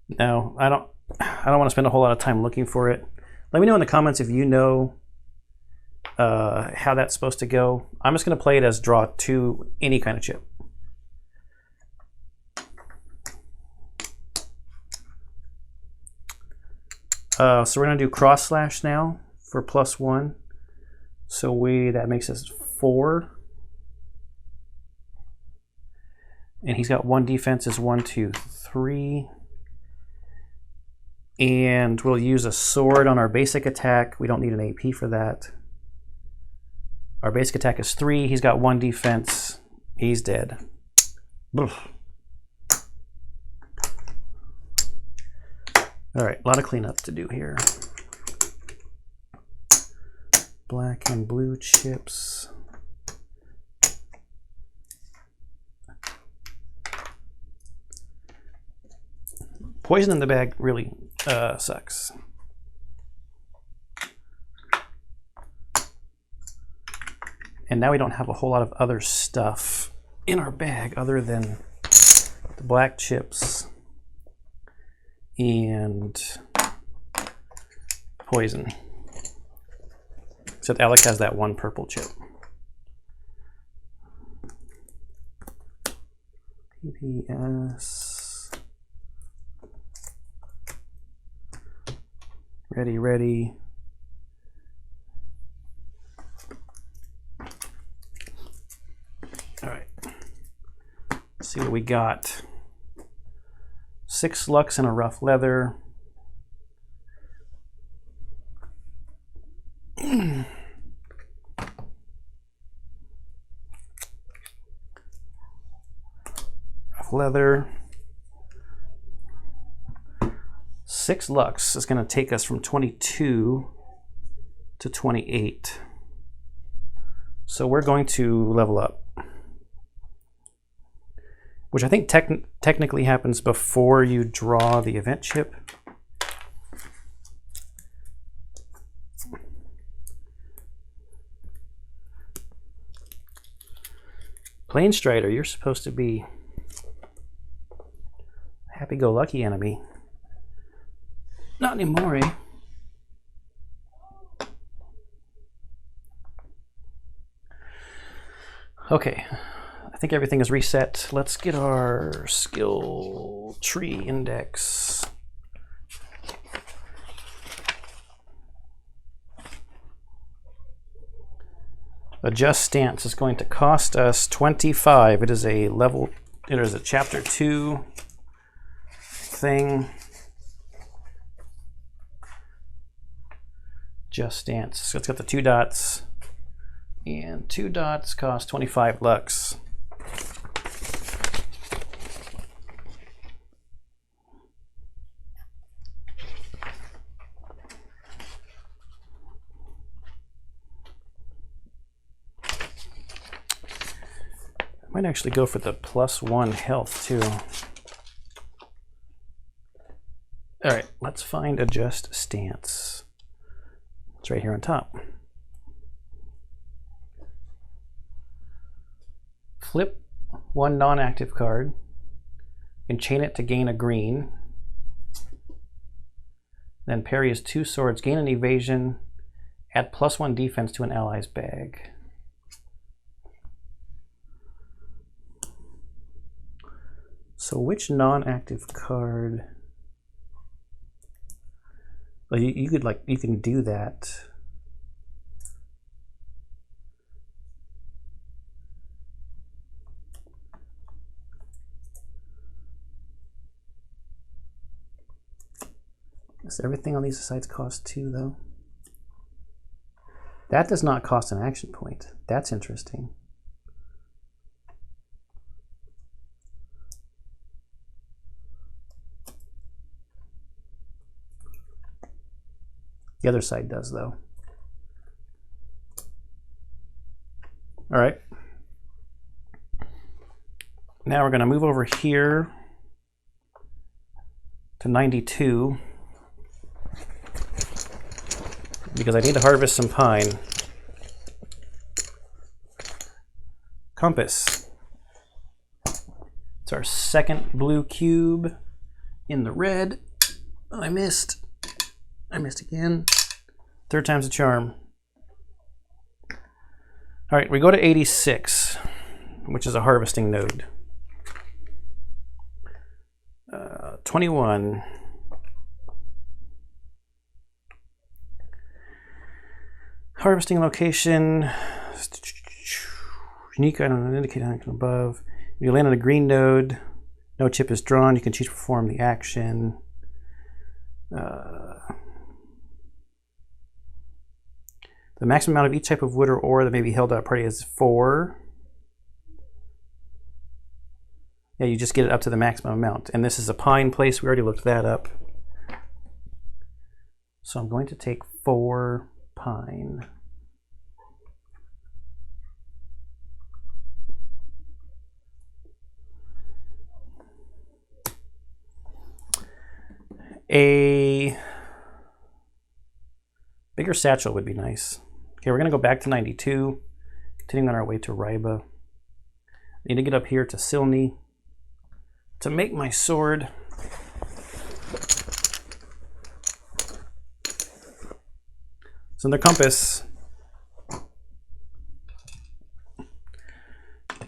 No, I don't want to spend a whole lot of time looking for it. Let me know in the comments if you know how that's supposed to go. I'm just going to play it as draw 2 any kind of chip. So we're going to do cross slash now for +1. So that makes us 4. And he's got 1 defense is 1, 2, 3. And we'll use a sword on our basic attack. We don't need an AP for that. Our basic attack is 3. He's got 1 defense. He's dead. Oof. All right, a lot of cleanup to do here. Black and blue chips. Poison in the bag really sucks. And now we don't have a whole lot of other stuff in our bag other than the black chips and poison. Except Alec has that 1 purple chip. PPS. Ready. All right. Let's see what we got. 6 lux and a rough leather. Rough leather. 6 lux is going to take us from 22 to 28. So we're going to level up. which I think technically happens before you draw the event chip. Plane Strider, you're supposed to be a happy-go-lucky enemy. Not anymore, eh? Okay, I think everything is reset. Let's get our skill tree index. Adjust stance is going to cost us 25. It is a level, it is a chapter 2 thing. Adjust stance. So it's got the 2 dots. And 2 dots cost 25 lux. I might actually go for the +1 health too. All right, let's find adjust stance. It's right here on top. Flip 1 non-active card and chain it to gain a green. Then parry his 2 swords, gain an evasion, add +1 defense to an ally's bag. So which non-active card? Well, you can do that. Does everything on these sides cost 2 though? That does not cost an action point. That's interesting. The other side does though. All right. Now we're going to move over here to 92 because I need to harvest some pine. Compass. It's our second blue cube in the red. Oh, I missed. I missed again. 3rd time's a charm. All right, we go to 86, which is a harvesting node. 21. Harvesting location. Unique item indicated icon above. You land on a green node. No chip is drawn. You can choose to perform the action. The maximum amount of each type of wood or ore that may be held at a party is 4. Yeah, you just get it up to the maximum amount. And this is a pine place. We already looked that up. So I'm going to take 4 pine. A bigger satchel would be nice. Okay, we're going to go back to 92, continuing on our way to Riba. I need to get up here to Silni to make my sword. So in the compass,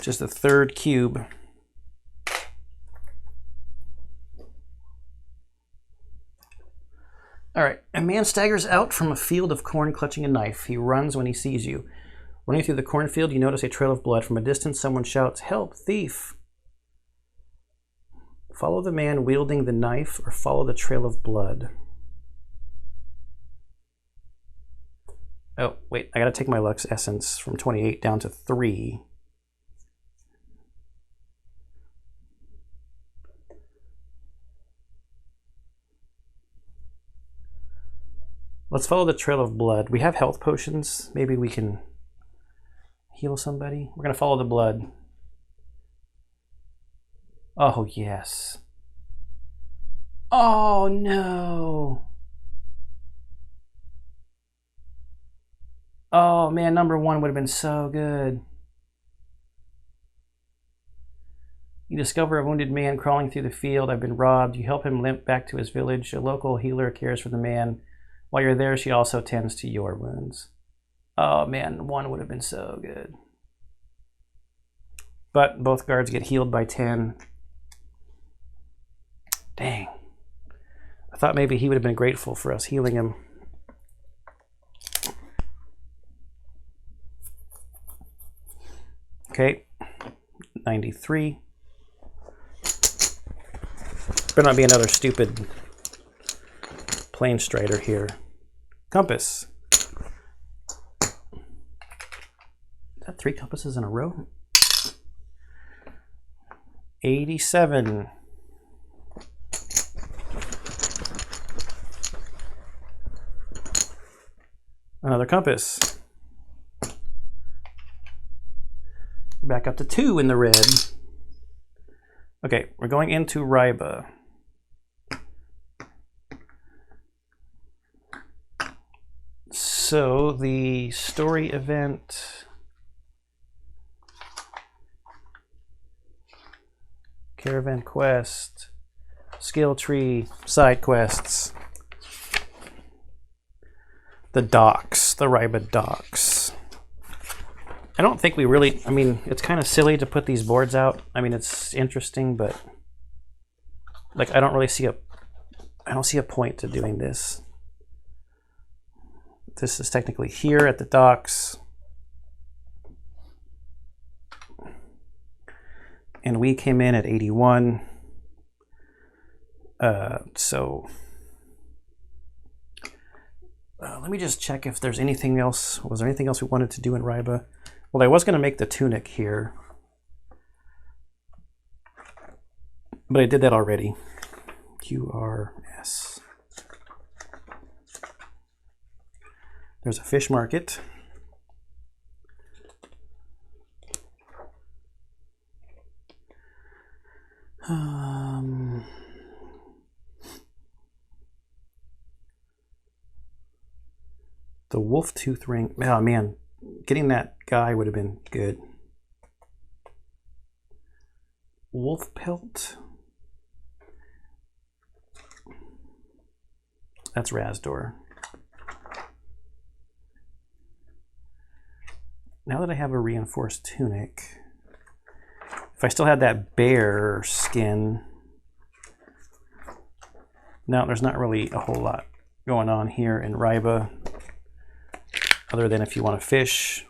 just the 3rd cube. All right, a man staggers out from a field of corn clutching a knife. He runs when he sees you. Running through the cornfield, you notice a trail of blood. From a distance, someone shouts, "Help, thief!" Follow the man wielding the knife or follow the trail of blood. Oh, wait, I gotta take my Lux Essence from 28 down to 3. Let's follow the trail of blood. We have health potions. Maybe we can heal somebody. We're going to follow the blood. Oh, yes. Oh, no. Oh, man, number 1 would have been so good. You discover a wounded man crawling through the field. I've been robbed. You help him limp back to his village. A local healer cares for the man. While you're there, she also tends to your wounds. Oh, man, 1 would have been so good. But both guards get healed by 10. Dang. I thought maybe he would have been grateful for us healing him. Okay, 93. Better not be another stupid plane strider here. Compass. Is that 3 compasses in a row? 87. Another compass. Back up to 2 in the red. Okay, we're going into Riba. So the story event, caravan quest, skill tree, side quests, the docks, the Riba docks. I don't think we really, I mean, it's kind of silly to put these boards out. I mean, it's interesting, but like I don't see a point to doing this. This is technically here at the docks. And we came in at 81. So let me just check if there's anything else. Was there anything else we wanted to do in Riba? Well, I was going to make the tunic here, but I did that already. QRS. There's a fish market. The wolf tooth ring. Oh man, getting that guy would have been good. Wolf pelt. That's Razdor. Now that I have a reinforced tunic, if I still had that bear skin, no, there's not really a whole lot going on here in Riba, other than if you want to fish.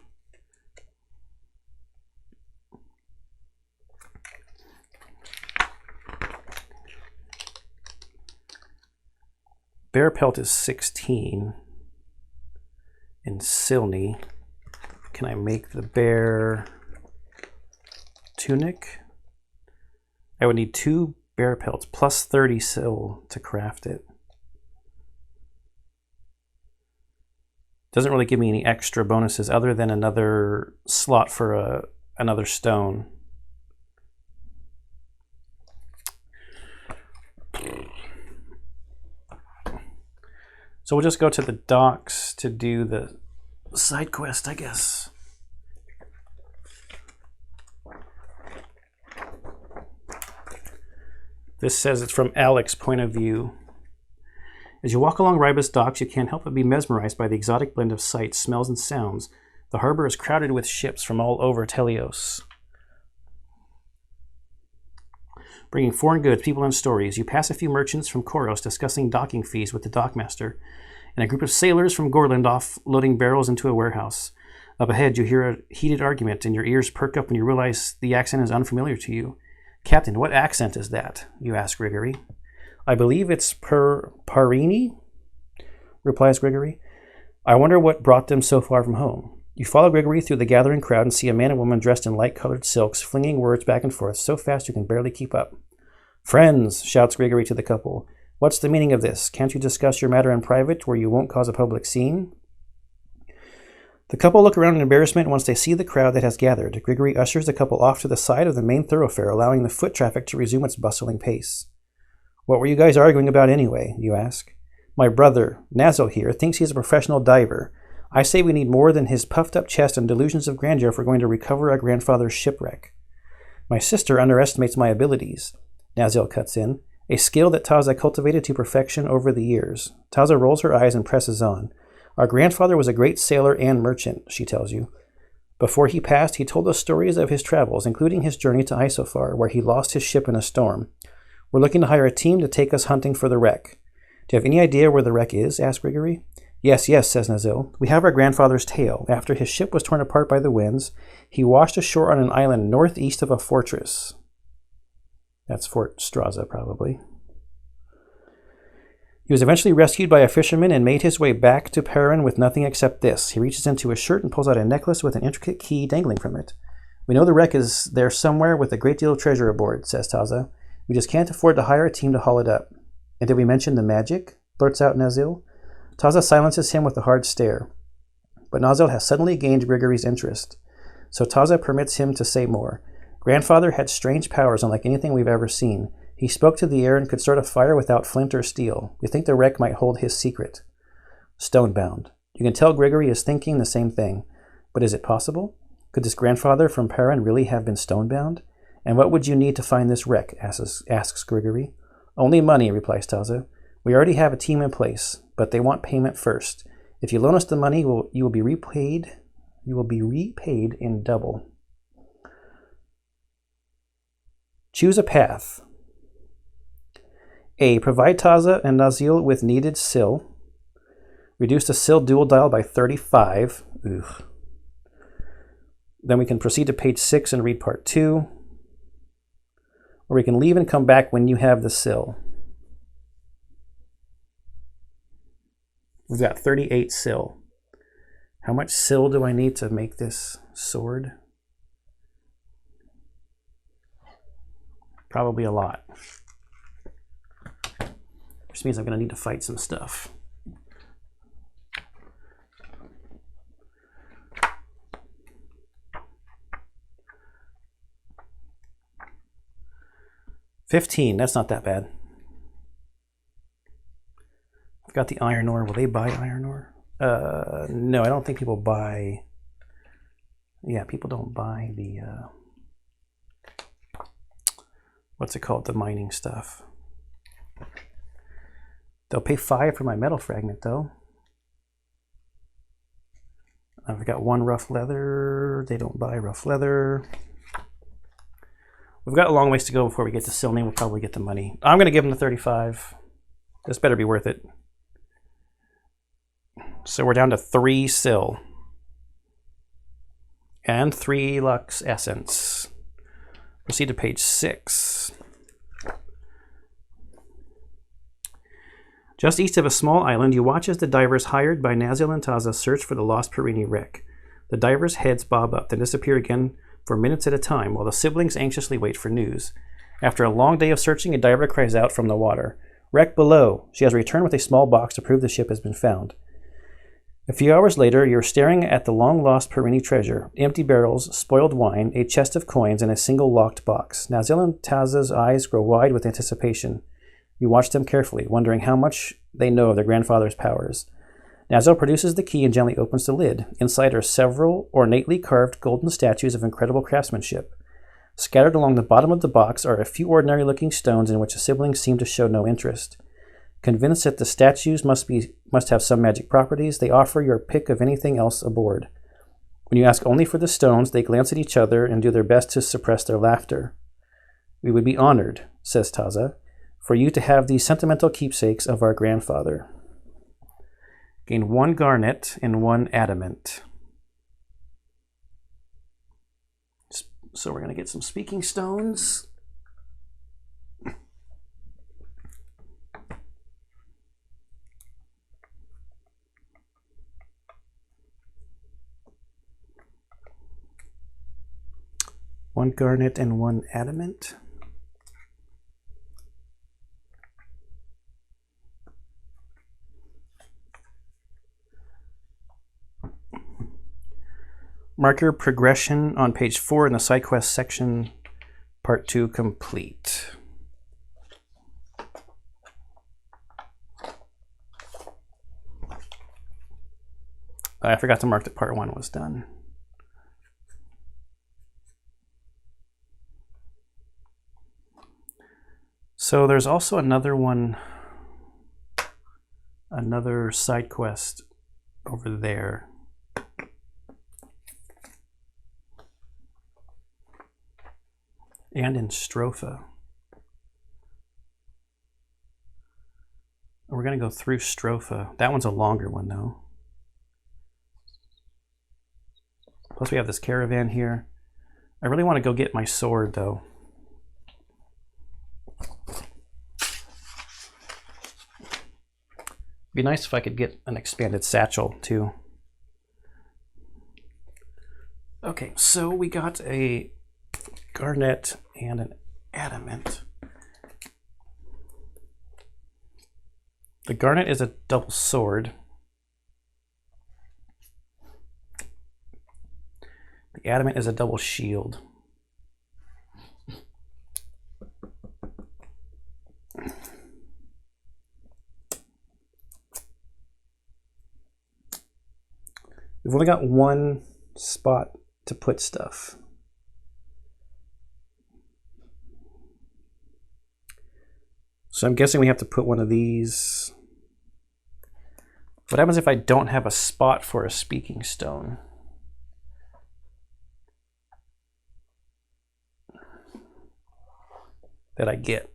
Bear pelt is 16 in Silney. Can I make the bear tunic? I would need 2 bear pelts plus 30 sil to craft it. Doesn't really give me any extra bonuses other than another slot for another stone. So we'll just go to the docks to do the side quest, I guess. This says it's from Alec's point of view. As you walk along Riba's docks, you can't help but be mesmerized by the exotic blend of sights, smells, and sounds. The harbor is crowded with ships from all over Telios, bringing foreign goods, people, and stories. You pass a few merchants from Koros discussing docking fees with the dockmaster, and a group of sailors from Gorland offloading barrels into a warehouse. Up ahead, you hear a heated argument, and your ears perk up when you realize the accent is unfamiliar to you. Captain, what accent is that? You ask Grigory. I believe it's Parini, replies Grigory. I wonder what brought them so far from home. You follow Grigory through the gathering crowd and see a man and woman dressed in light-colored silks, flinging words back and forth so fast you can barely keep up. Friends, shouts Grigory to the couple. What's the meaning of this? Can't you discuss your matter in private where you won't cause a public scene? The couple look around in embarrassment once they see the crowd that has gathered. Grigory ushers the couple off to the side of the main thoroughfare, allowing the foot traffic to resume its bustling pace. What were you guys arguing about anyway, you ask? My brother, Nazil here, thinks he's a professional diver. I say we need more than his puffed-up chest and delusions of grandeur if we're going to recover our grandfather's shipwreck. My sister underestimates my abilities, Nazil cuts in, a skill that Taza cultivated to perfection over the years. Taza rolls her eyes and presses on. Our grandfather was a great sailor and merchant, she tells you. Before he passed, he told us stories of his travels, including his journey to Isofar, where he lost his ship in a storm. We're looking to hire a team to take us hunting for the wreck. Do you have any idea where the wreck is? Asked Grigory. Yes, says Nazil. We have our grandfather's tale. After his ship was torn apart by the winds, he washed ashore on an island northeast of a fortress. That's Fort Straza, probably. He was eventually rescued by a fisherman and made his way back to Perrin with nothing except this. He reaches into his shirt and pulls out a necklace with an intricate key dangling from it. We know the wreck is there somewhere with a great deal of treasure aboard, says Taza. We just can't afford to hire a team to haul it up. And did we mention the magic? Blurts out Nazil. Taza silences him with a hard stare. But Nazil has suddenly gained Grigory's interest. So Taza permits him to say more. Grandfather had strange powers unlike anything we've ever seen. He spoke to the air and could start a fire without flint or steel. We think the wreck might hold his secret. Stonebound. You can tell Grigory is thinking the same thing. But is it possible? Could this grandfather from Perrin really have been stonebound? And what would you need to find this wreck? asks Grigory. Only money, replies Taza. We already have a team in place, but they want payment first. If you loan us the money, you will be repaid in double. Choose a path. A. Provide Taza and Nazil with needed sill. Reduce the sill dual dial by 35. Ugh. Then we can proceed to page 6 and read part 2. Or we can leave and come back when you have the sill. We've got 38 sill. How much sill do I need to make this sword? Probably a lot. Which means I'm going to need to fight some stuff. $15, that's not that bad. I've got the iron ore. Will they buy iron ore? No, I don't think people buy... Yeah, people don't buy the... what's it called? The mining stuff. They'll pay 5 for my metal fragment, though. I've got 1 rough leather. They don't buy rough leather. We've got a long ways to go before we get to Silney. We'll probably get the money. I'm going to give them the 35. This better be worth it. So we're down to 3 sil. And 3 Lux Essence. Proceed to page 6. Just east of a small island, you watch as the divers hired by Nazil and Taza search for the lost Perini wreck. The divers' heads bob up, then disappear again for minutes at a time, while the siblings anxiously wait for news. After a long day of searching, a diver cries out from the water, "Wreck below!" She has returned with a small box to prove the ship has been found. A few hours later, you're staring at the long-lost Perini treasure, empty barrels, spoiled wine, a chest of coins, and a single locked box. Nazil and Taza's eyes grow wide with anticipation. You watch them carefully, wondering how much they know of their grandfather's powers. Nazil produces the key and gently opens the lid. Inside are several ornately carved golden statues of incredible craftsmanship. Scattered along the bottom of the box are a few ordinary-looking stones in which the siblings seem to show no interest. Convinced that the statues must have some magic properties, they offer your pick of anything else aboard. When you ask only for the stones, they glance at each other and do their best to suppress their laughter. "We would be honored," says Taza, "for you to have these sentimental keepsakes of our grandfather." Gain 1 garnet and 1 adamant. So we're going to get some speaking stones. One garnet and 1 adamant. Marker progression on page 4 in the side quest section, part 2 complete. I forgot to mark that part 1 was done. So there's also another one, another side quest over there. And in Stropha. We're going to go through Stropha. That one's a longer one though. Plus we have this caravan here. I really want to go get my sword though. Be nice if I could get an expanded satchel too. Okay, so we got a garnet and an adamant. The garnet is a double sword. The adamant is a double shield. We've only got one spot to put stuff. So I'm guessing we have to put one of these. What happens if I don't have a spot for a speaking stone? That I get.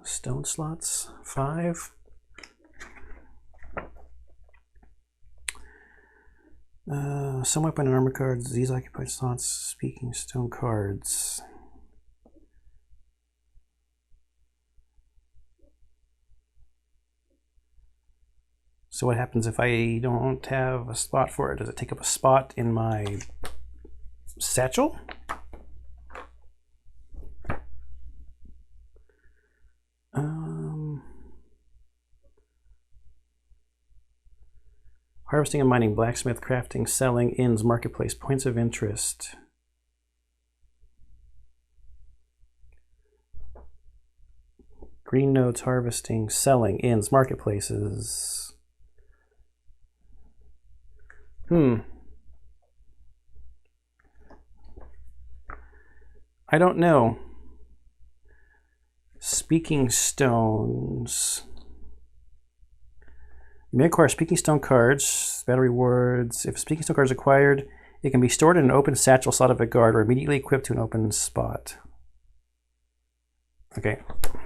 Stone slots, 5. Some weapon and armor cards. These occupied slots. Speaking stone cards. So what happens if I don't have a spot for it? Does it take up a spot in my satchel? Harvesting and mining, blacksmith, crafting, selling, inns, marketplace, points of interest. Green nodes, harvesting, selling, inns, marketplaces. I don't know. Speaking stones. You may acquire speaking stone cards, battle rewards. If a speaking stone card is acquired, it can be stored in an open satchel slot of a guard or immediately equipped to an open spot. Okay,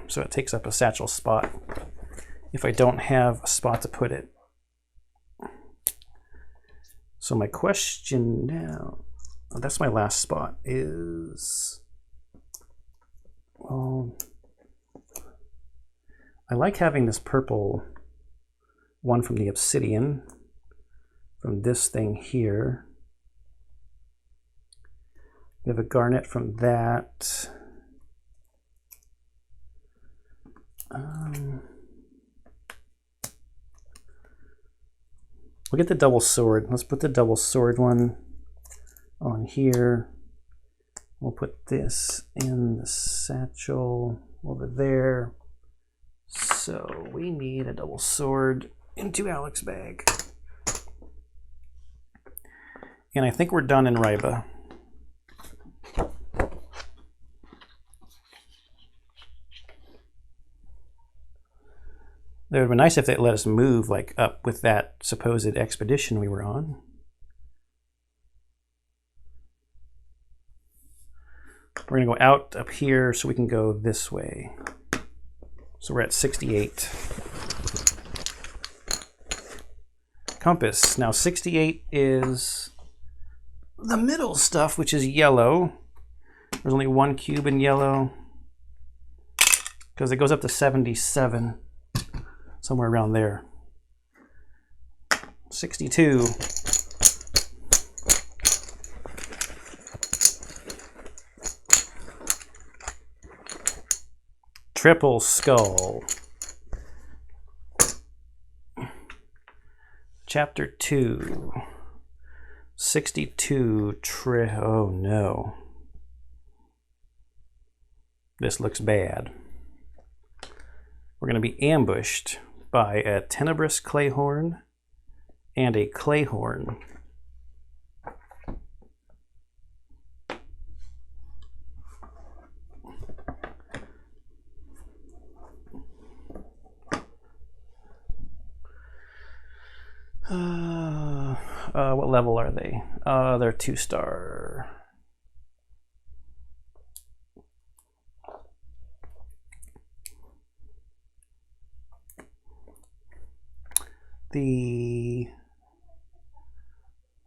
so it takes up a satchel spot if I don't have a spot to put it. So my question now, that's my last spot, is, well, I like having this purple one from the obsidian, from this thing here. We have a garnet from that. We'll get the double sword. Let's put the double sword one on here. We'll put this in the satchel over there. So we need a double sword into Alex's bag. And I think we're done in Riba. It would be nice if they let us move like up with that supposed expedition we were on. We're gonna go out up here so we can go this way. So we're at 68. Compass. Now 68 is the middle stuff, which is yellow. There's only one cube in yellow because it goes up to 77. Somewhere around there. 62. Triple skull. Chapter 2. 62 oh no. This looks bad. We're going to be ambushed by a Tenebris clayhorn and a clayhorn. What level are they? They're 2-star.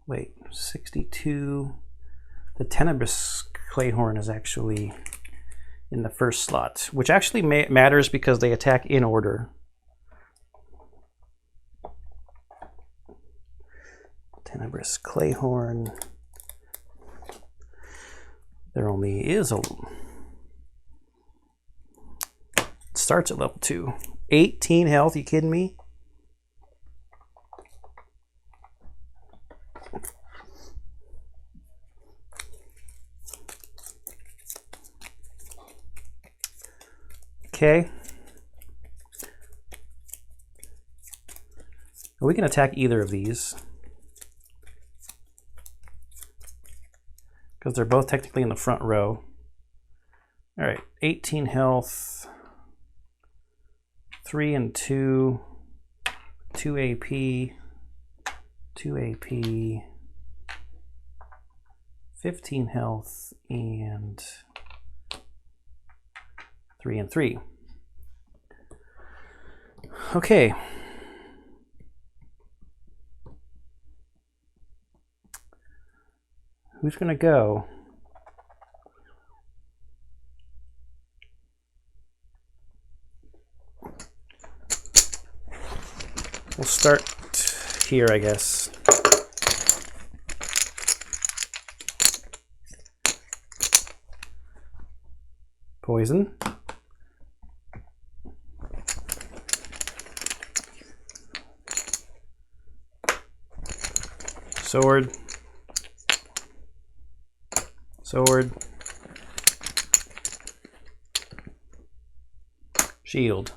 Wait, 62. The Tenebris clayhorn is actually in the first slot, which actually matters because they attack in order. Tenebris clayhorn. There only is a... It starts at level 2. 18 health, you kidding me? Okay. We can attack either of these, because they're both technically in the front row. All right, 18 health, 3 and 2, 2 AP, 2 AP, 15 health, and 3 and 3. Okay. Who's going to go? We'll start here, I guess. Poison. Sword. Sword. Shield.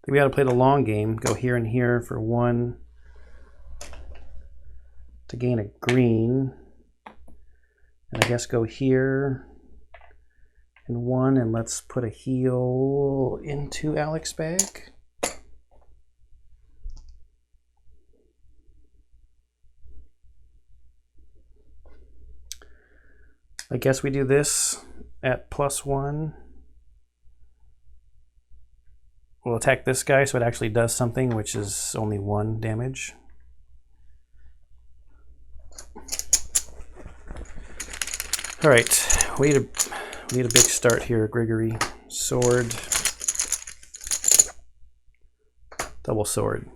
We got to play the long game. Go here and here for 1 to gain a green. And I guess go here and 1, and let's put a heal into Alex's bag. I guess we do this at +1. We'll attack this guy so it actually does something, which is only 1 damage. All right, we need a big start here, Grigory. Sword. Double sword.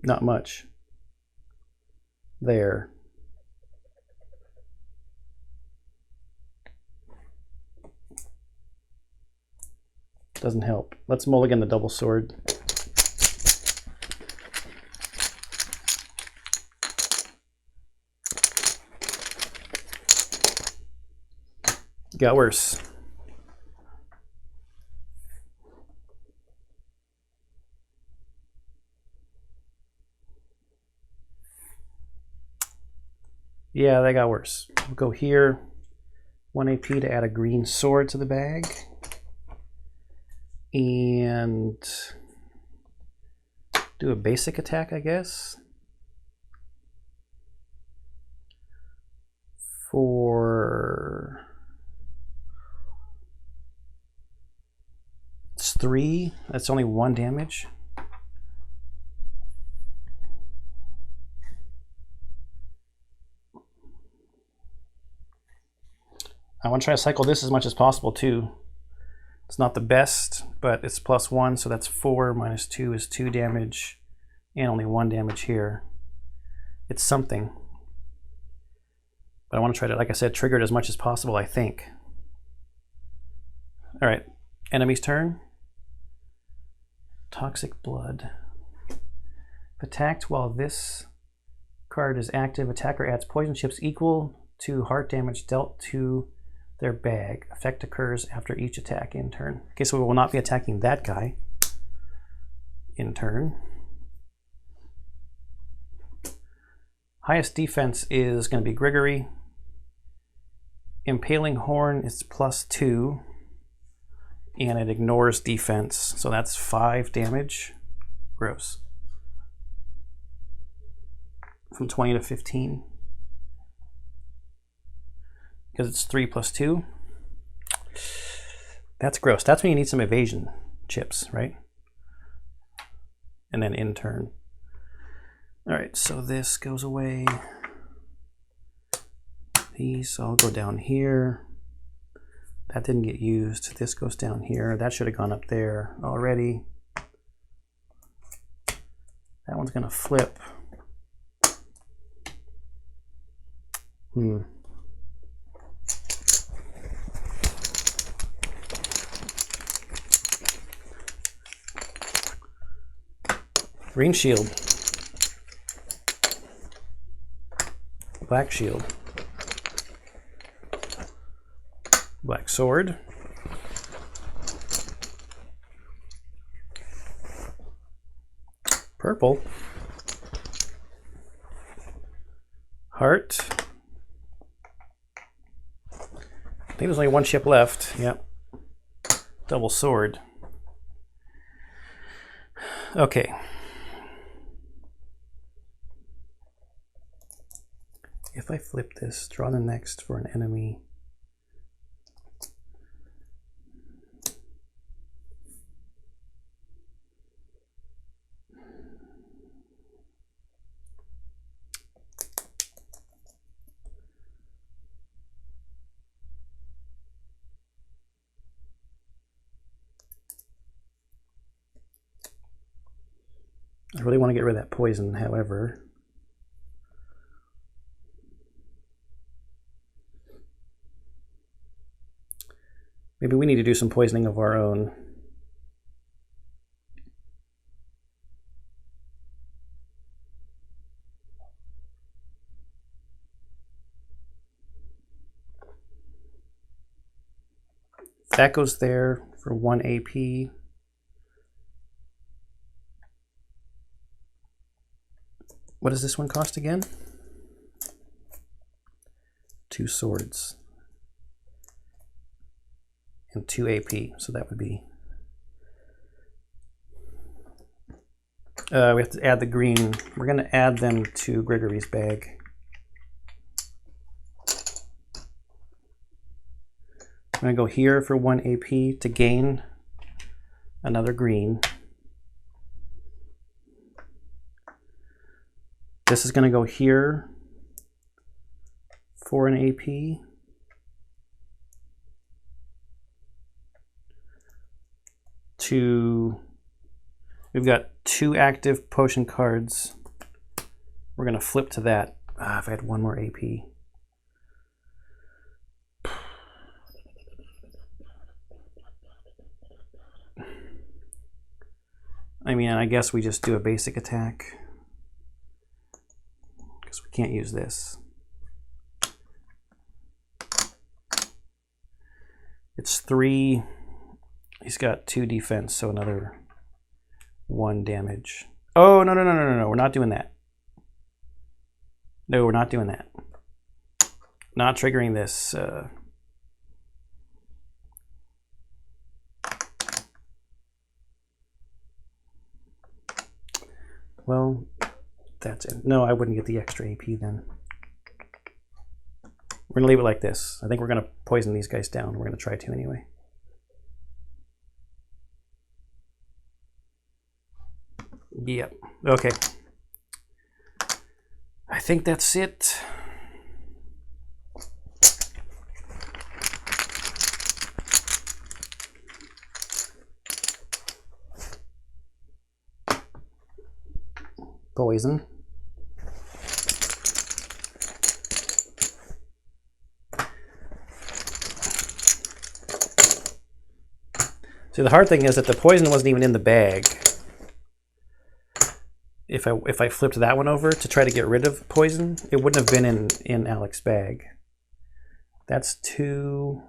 Not much. There. Doesn't help. Let's mulligan the double sword. Got worse. Yeah, that got worse. We'll go here. 1 AP to add a green sword to the bag. And do a basic attack, I guess. For... It's 3. That's only 1 damage. I want to try to cycle this as much as possible too. It's not the best, but it's +1, so that's 4 minus 2 is 2 damage, and only 1 damage here. It's something. But I want to try to, like I said, trigger it as much as possible, I think. All right, enemy's turn. Toxic Blood. If attacked while this card is active, attacker adds poison chips equal to heart damage dealt to their bag. Effect occurs after each attack in turn. Okay, so we will not be attacking that guy in turn. Highest defense is going to be Grigory. Impaling Horn is +2, and it ignores defense, so that's 5 damage. Gross. From 20 to 15. Because it's 3 + 2. That's gross. That's when you need some evasion chips, right? And then in turn. All right, so this goes away. These, I'll go down here. That didn't get used. This goes down here. That should have gone up there already. That one's gonna flip. Green shield. Black shield. Black sword. Purple. Heart. I think there's only 1 chip left. Yep. Double sword. Okay. If I flip this, draw the next for an enemy. I really want to get rid of that poison, however. Maybe we need to do some poisoning of our own. That goes there for 1 AP. What does this one cost again? 2 swords. And 2 AP, so that would be... we have to add the green. We're going to add them to Grigory's bag. I'm going to go here for 1 AP to gain another green. This is going to go here for an AP. We've got 2 active potion cards. We're going to flip to that. If I had 1 more AP. I mean, I guess we just do a basic attack. Because we can't use this. It's 3. He's got 2 defense, so another 1 damage. Oh, no, we're not doing that. No, we're not doing that. Not triggering this. Well, that's it. No, I wouldn't get the extra AP then. We're going to leave it like this. I think we're going to poison these guys down. We're going to try to anyway. Yep. Okay. I think that's it. poison. See, the hard thing is that the poison wasn't even in the bag. If I flipped that one over to try to get rid of poison, it wouldn't have been in Alex's bag. That's 2.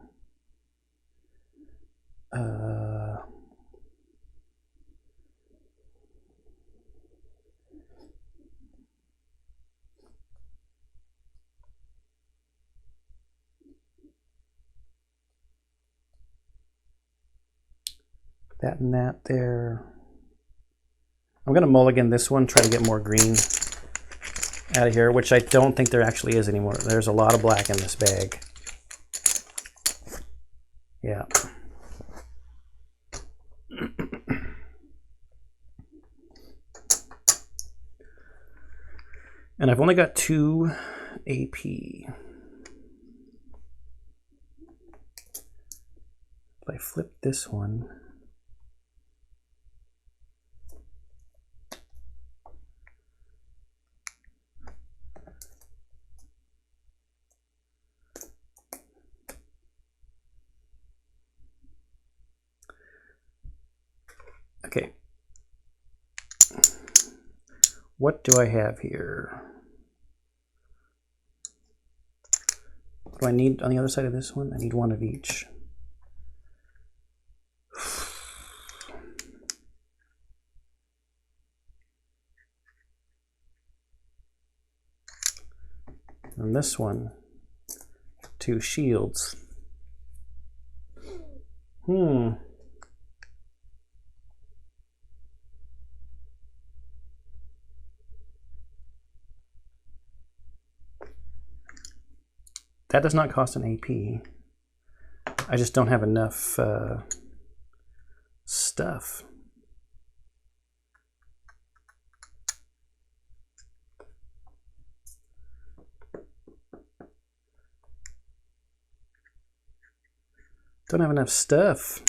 That and that there. I'm going to mulligan this one, try to get more green out of here, which I don't think there actually is anymore. There's a lot of black in this bag. Yeah. And I've only got 2 AP. If I flip this one, okay. What do I have here? What do I need on the other side of this one? I need 1 of each. And this one, 2 shields. That does not cost an AP. I just don't have enough stuff. Don't have enough stuff.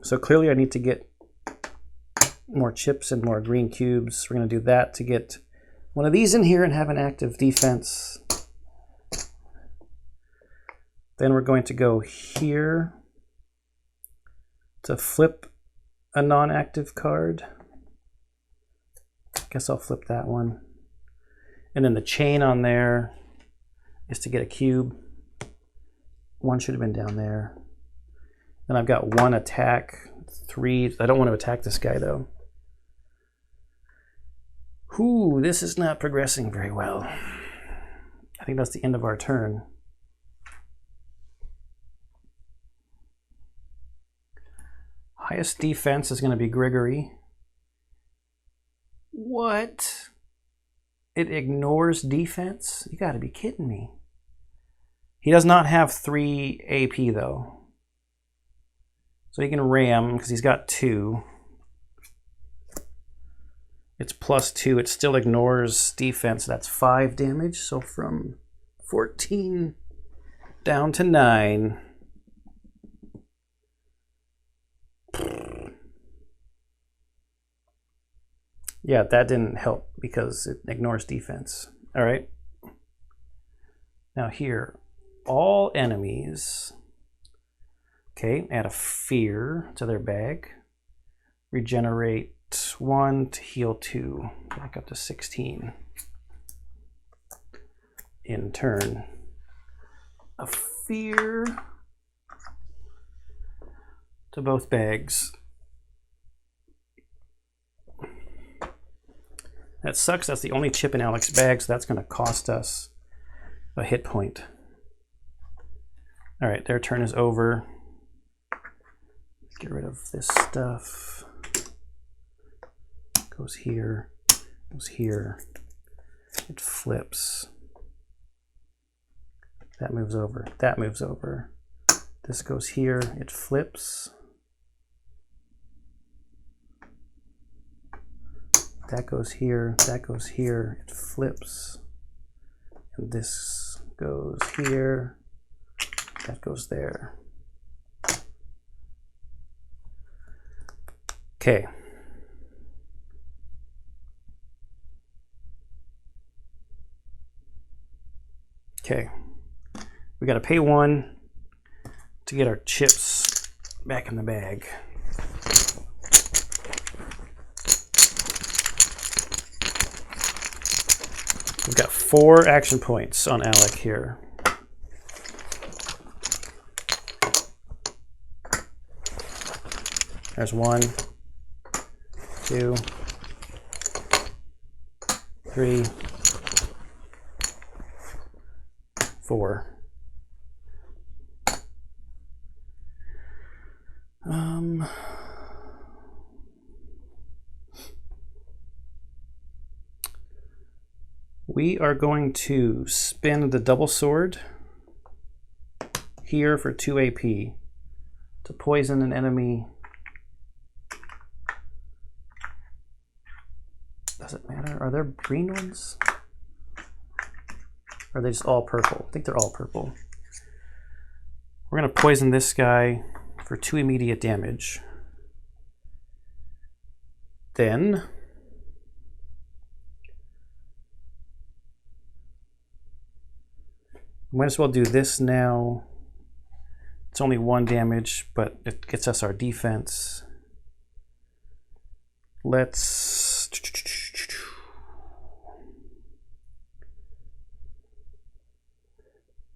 So clearly I need to get more chips and more green cubes. We're going to do that to get one of these in here and have an active defense. Then we're going to go here to flip a non-active card. Guess I'll flip that one. And then the chain on there is to get a cube. 1 should have been down there. Then I've got 1 attack, 3. I don't want to attack this guy though. Ooh, this is not progressing very well. I think that's the end of our turn. Highest defense is going to be Gregory. What? It ignores defense? You got to be kidding me. He does not have 3 AP though. So he can ram because he's got 2. It's +2. It still ignores defense. That's 5 damage. So from 14 down to 9. Yeah, that didn't help because it ignores defense. All right. Now here, all enemies. Okay, add a fear to their bag. Regenerate 1 to heal 2. Back up to 16. In turn. A fear to both bags. That sucks. That's the only chip in Alex's bag, so that's going to cost us a hit point. All right, their turn is over. Get rid of this stuff. Goes here, goes here. It flips. That moves over. That moves over. This goes here. It flips. That goes here. That goes here. It flips. And this goes here. That goes there. Okay. Okay. We got to pay 1 to get our chips back in the bag. We've got 4 action points on Alec here. There's 1, 2, 3, 4. We are going to spin the double sword here for 2 AP to poison an enemy. Does it matter? Are there green ones? Or are they just all purple? I think they're all purple. We're going to poison this guy for 2 immediate damage. Then might as well do this now. It's only 1 damage, but it gets us our defense. Let's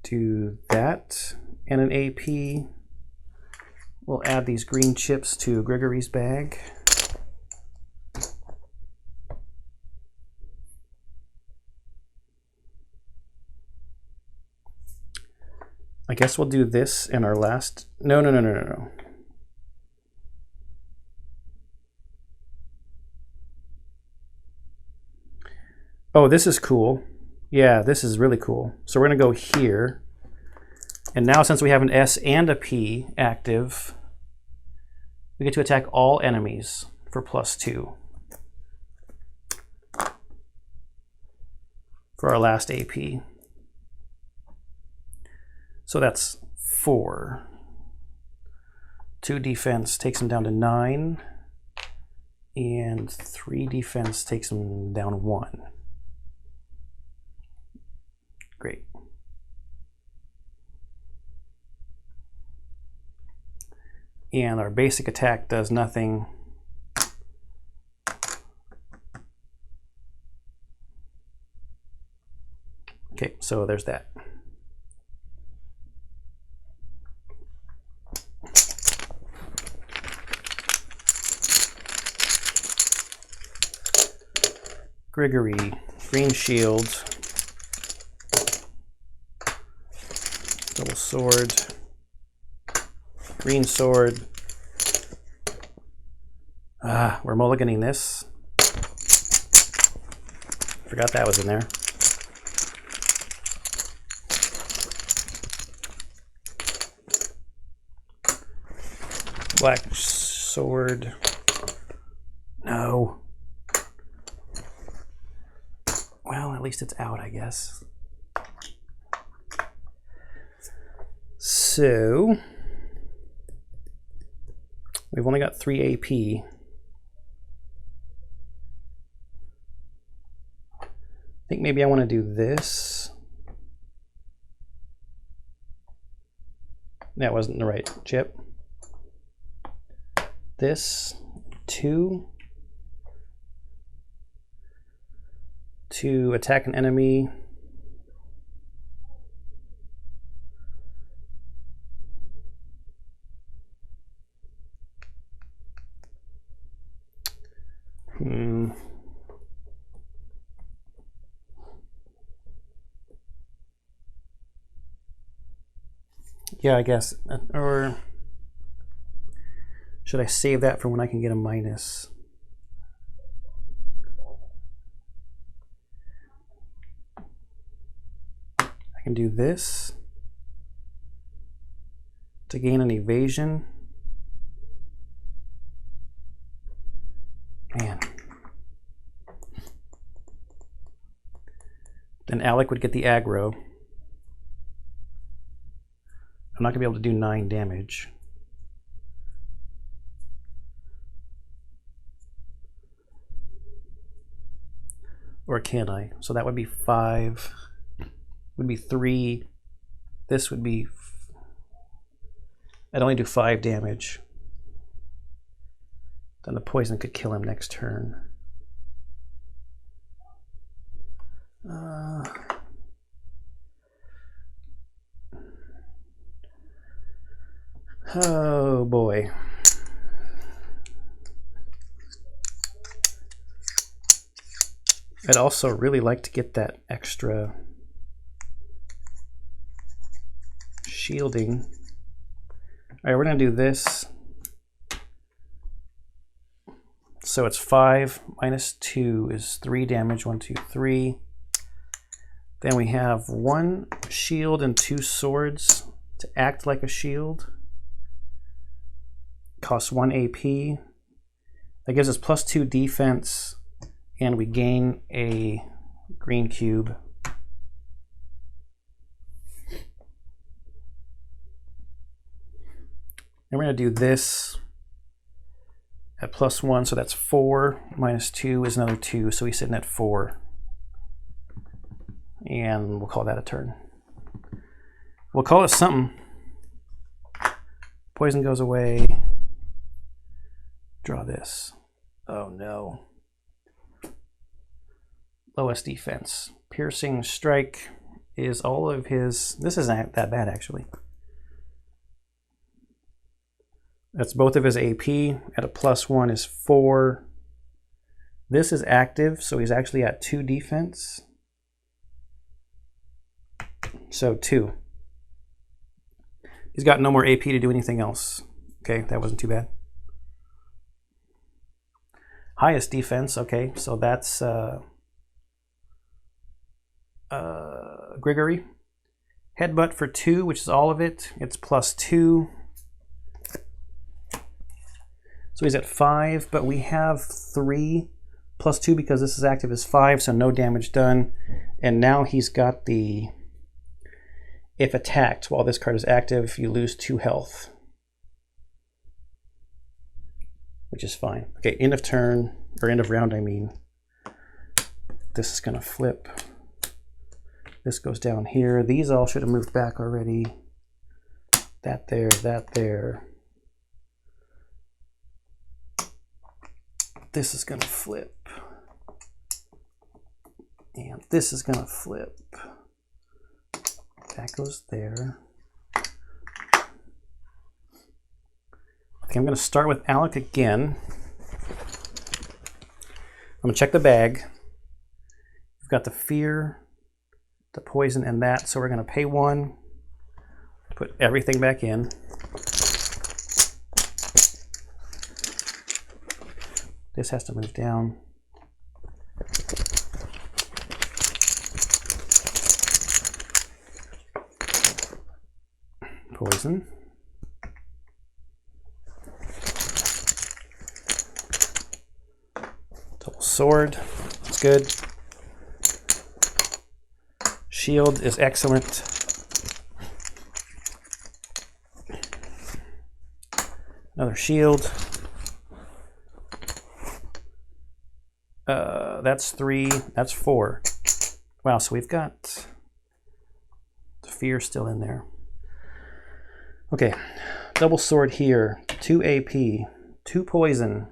do that and an AP. We'll add these green chips to Gregory's bag. I guess we'll do this in our last... No. Oh, this is cool. Yeah, this is really cool. So we're going to go here. And now since we have an S and a P active, we get to attack all enemies for +2. For our last AP. So that's 4. 2 defense takes him down to 9. And 3 defense takes him down 1. Great. And our basic attack does nothing. Okay, so there's that. Gregory, green shield, double sword, green sword. We're mulliganing this. Forgot that was in there. Black sword. No. Well, at least it's out, I guess. So we've only got 3 AP. I think maybe I want to do this. That wasn't the right chip. This 2 to attack an enemy. Yeah, I guess. Or should I save that for when I can get a minus? I can do this to gain an evasion. Man. Then Alec would get the aggro. I'm not going to be able to do 9 damage. Or can I? So that would be 5, would be 3. This would be, I'd only do 5 damage. Then the poison could kill him next turn. Oh boy. I'd also really like to get that extra shielding. All right, we're gonna do this. So it's 5 minus 2 is 3 damage. 1, 2, 3. Then we have 1 shield and 2 swords to act like a shield. Costs 1 AP. That gives us +2 defense, and we gain a green cube. And we're going to do this at +1, so that's 4 minus 2 is another 2, so he's sitting at 4. And we'll call that a turn. We'll call it something. Poison goes away. Draw this. Oh no. Lowest defense. Piercing strike is all of his. This isn't that bad actually. That's both of his AP. At a +1 is 4. This is active, so he's actually at 2 defense. So 2. He's got no more AP to do anything else. Okay, that wasn't too bad. Highest defense, okay, so that's Grigory. Headbutt for 2, which is all of it. It's +2. So he's at 5, but we have 3 +2 because this is active is 5, so no damage done. And now he's got the, if attacked while this card is active, you lose 2 health. Which is fine. Okay, end of turn, or end of round I mean. This is gonna flip. This goes down here. These all should have moved back already. That there, that there. This is gonna flip. And this is gonna flip. That goes there. Okay, I'm gonna start with Alec again. I'm gonna check the bag. We've got the fear, the poison, and that, so we're gonna pay 1, put everything back in. This has to move down. Poison. Double sword, that's good. Shield is excellent. Another shield. That's 3, that's 4. Wow, so we've got the fear still in there. Okay, double sword here, 2 AP, 2 poison.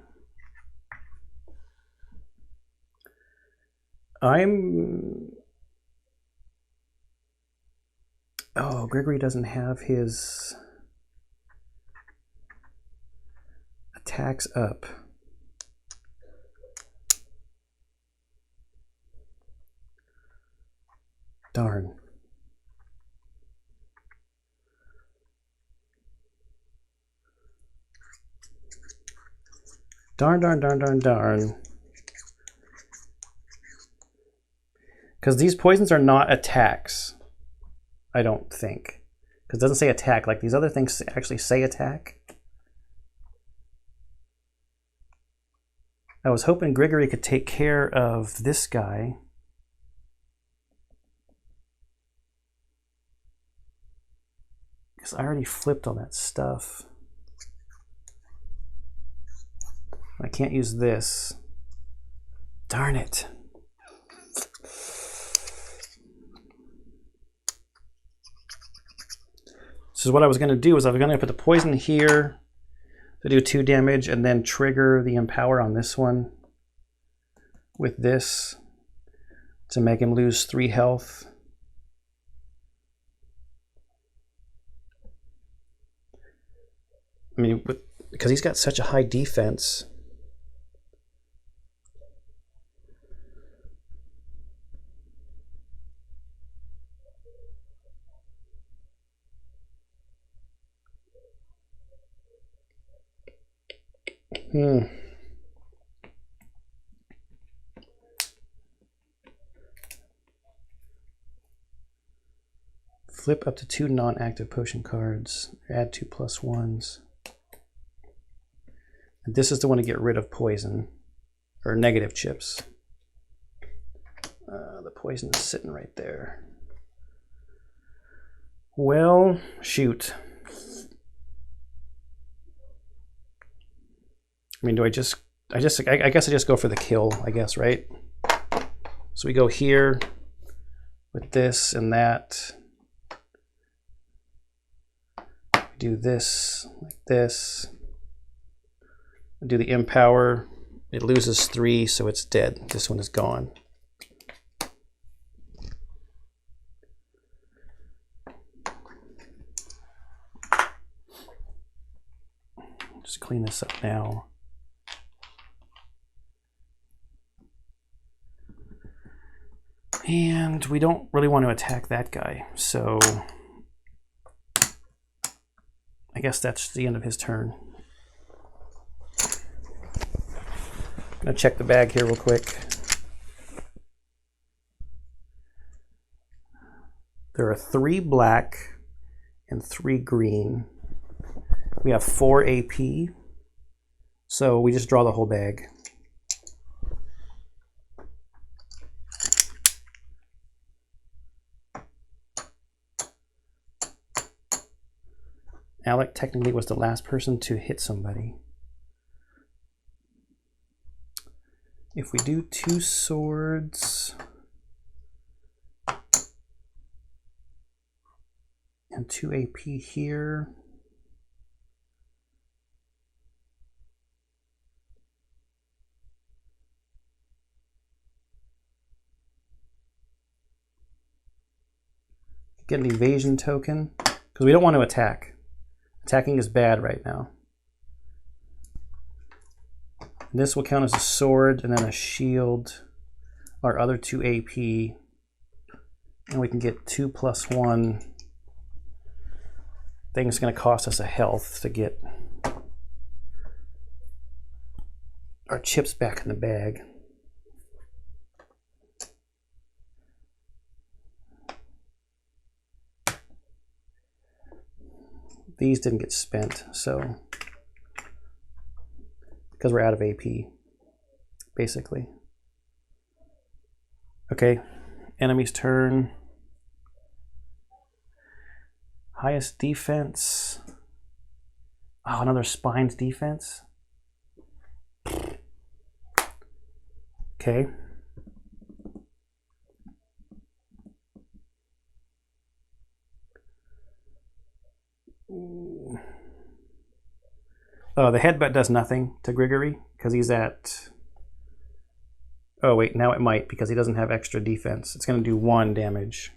Oh, Gregory doesn't have his attacks up. Darn. Darn, darn, darn, darn, darn. Because these poisons are not attacks, I don't think. Because it doesn't say attack, like these other things actually say attack. I was hoping Grigory could take care of this guy. Because I already flipped all that stuff. I can't use this. Darn it. So what I was going to do is I was going to put the poison here to do 2 damage and then trigger the empower on this one with this to make him lose 3 health. I mean, because he's got such a high defense. Flip up to 2 non-active potion cards. Add 2 +1s. And this is the one to get rid of poison or negative chips. The poison is sitting right there. Well, shoot. I mean, I guess I just go for the kill, I guess, right? So we go here with this and that. We do this like this. We do the empower. It loses 3, so it's dead. This one is gone. Just clean this up now. And we don't really want to attack that guy, so I guess that's the end of his turn. I'm gonna check the bag here real quick. There are 3 black and 3 green. We have 4 AP, so we just draw the whole bag. Alec technically was the last person to hit somebody. If we do 2 swords and 2 AP here, get an evasion token because we don't want to attack. Attacking is bad right now. This will count as a sword and then a shield, our other 2 AP, and we can get 2 +1. Thing's going to cost us a health to get our chips back in the bag. These didn't get spent, so because we're out of AP, basically. Okay, enemy's turn. Highest defense. Oh, another spine's defense. Okay. Oh, the headbutt does nothing to Grigory because he's at... Oh wait, now it might because he doesn't have extra defense. It's going to do 1 damage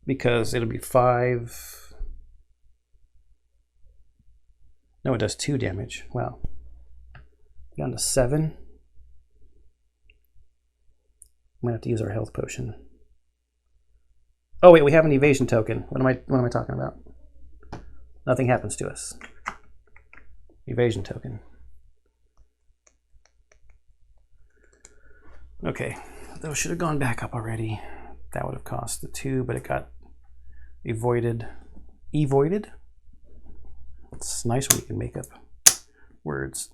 because it'll be 5. No, it does 2 damage. Wow. Down to 7. I'm going to have to use our health potion. Oh wait, we have an evasion token. What am I talking about? Nothing happens to us. Evasion token. Okay, those should have gone back up already. That would have cost the 2, but it got avoided. Evoided? It's nice when you can make up words.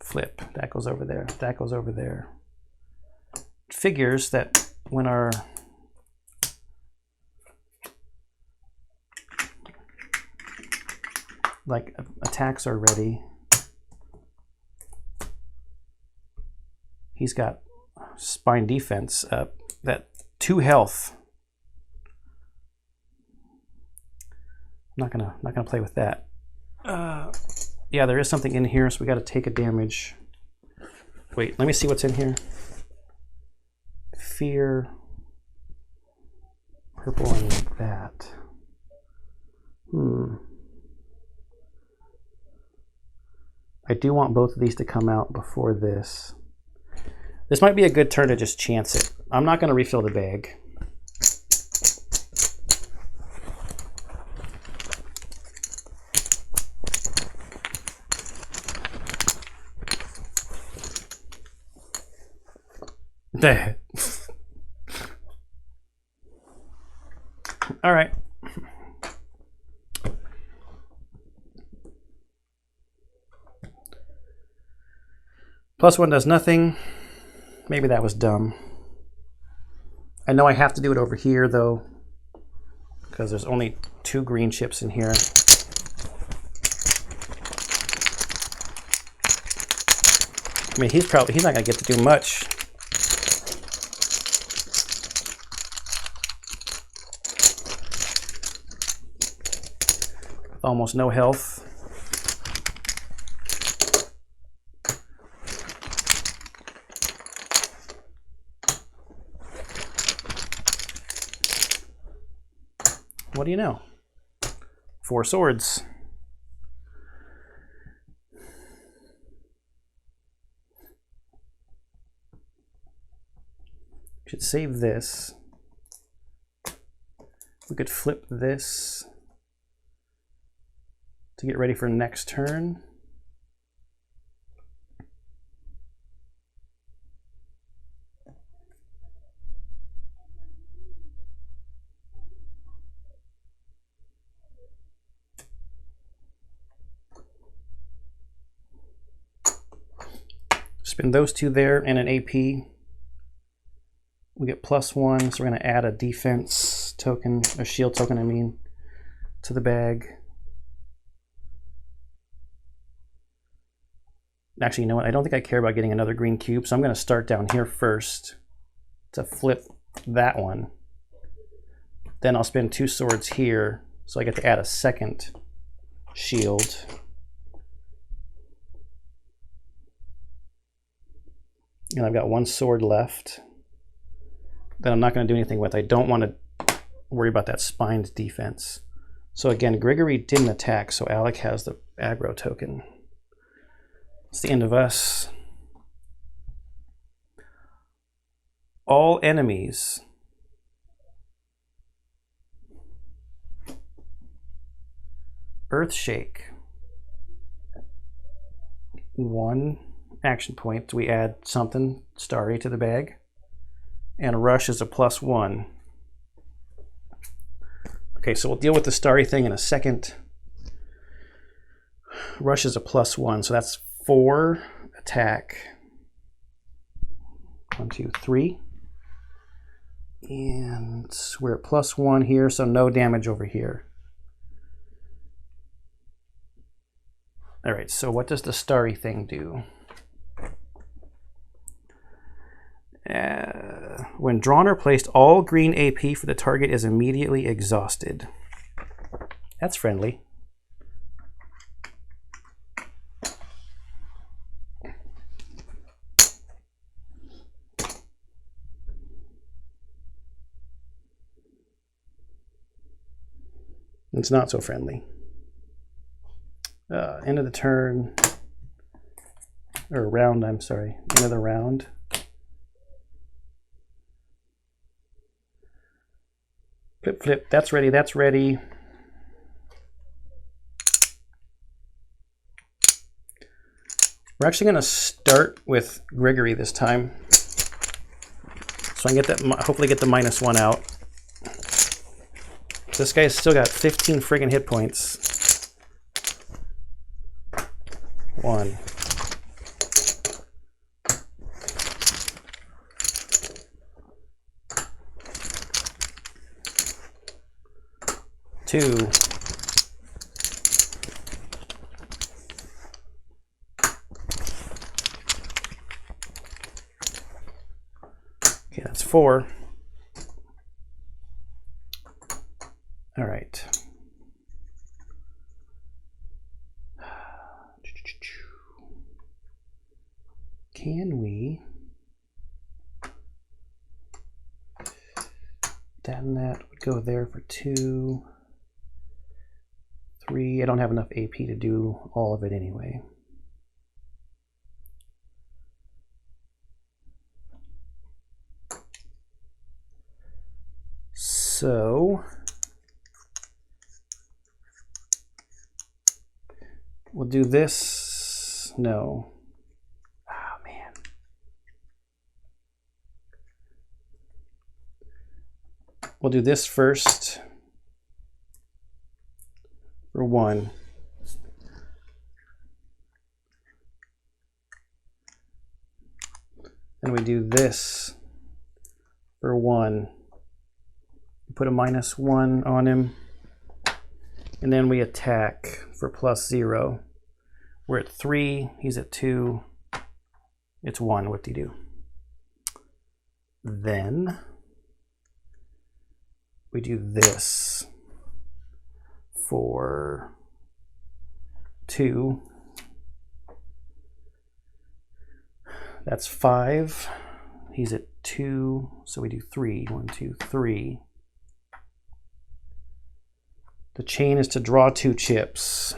Flip. That goes over there. That goes over there. Figures that when our attacks are ready, he's got spine defense up that 2 health. I'm not gonna play with that. Yeah, there is something in here, so we got to take a damage. Wait, let me see what's in here. Fear, purple, and that. I do want both of these to come out before this. This might be a good turn to just chance it. I'm not going to refill the bag. All right. +1 does nothing. Maybe that was dumb. I know I have to do it over here though, because there's only 2 green chips in here. I mean, he's not gonna get to do much. With almost no health. What do you know? 4 swords. Should save this. We could flip this to get ready for next turn. Spin those 2 there and an AP. We get +1, so we're going to add a defense token, a shield token, I mean, to the bag. Actually, you know what? I don't think I care about getting another green cube, so I'm going to start down here first to flip that one. Then I'll spin 2 swords here, so I get to add a second shield. And I've got 1 sword left that I'm not going to do anything with. I don't want to worry about that spined defense. So again, Grigory didn't attack, so Alec has the aggro token. It's the end of us. All enemies Earthshake. 1 action point. We add something starry to the bag. And Rush is a +1. Okay, so we'll deal with the starry thing in a second. Rush is a +1, so that's 4 attack. 1, 2, 3. And we're at +1 here, so no damage over here. All right, so what does the starry thing do? When drawn or placed, all green AP for the target is immediately exhausted. That's friendly. It's not so friendly. End of the turn, or round, I'm sorry. End of the round. Flip, flip, that's ready, that's ready. We're actually gonna start with Grigory this time. So I can get that, hopefully get the -1 out. This guy's still got 15 friggin' hit points. 1. 2. Okay, that's 4. can we... Then that would go there for 2, 3. I don't have enough AP to do all of it anyway. So we'll do this. No. Oh, man. We'll do this first for 1. Then we do this for 1. Put a -1 on him. And then we attack for +0. We're at 3, he's at 2. It's 1. What do you do? Then we do this for 2. That's 5. He's at 2, so we do 3. 1, 2, 3. The chain is to draw 2 chips.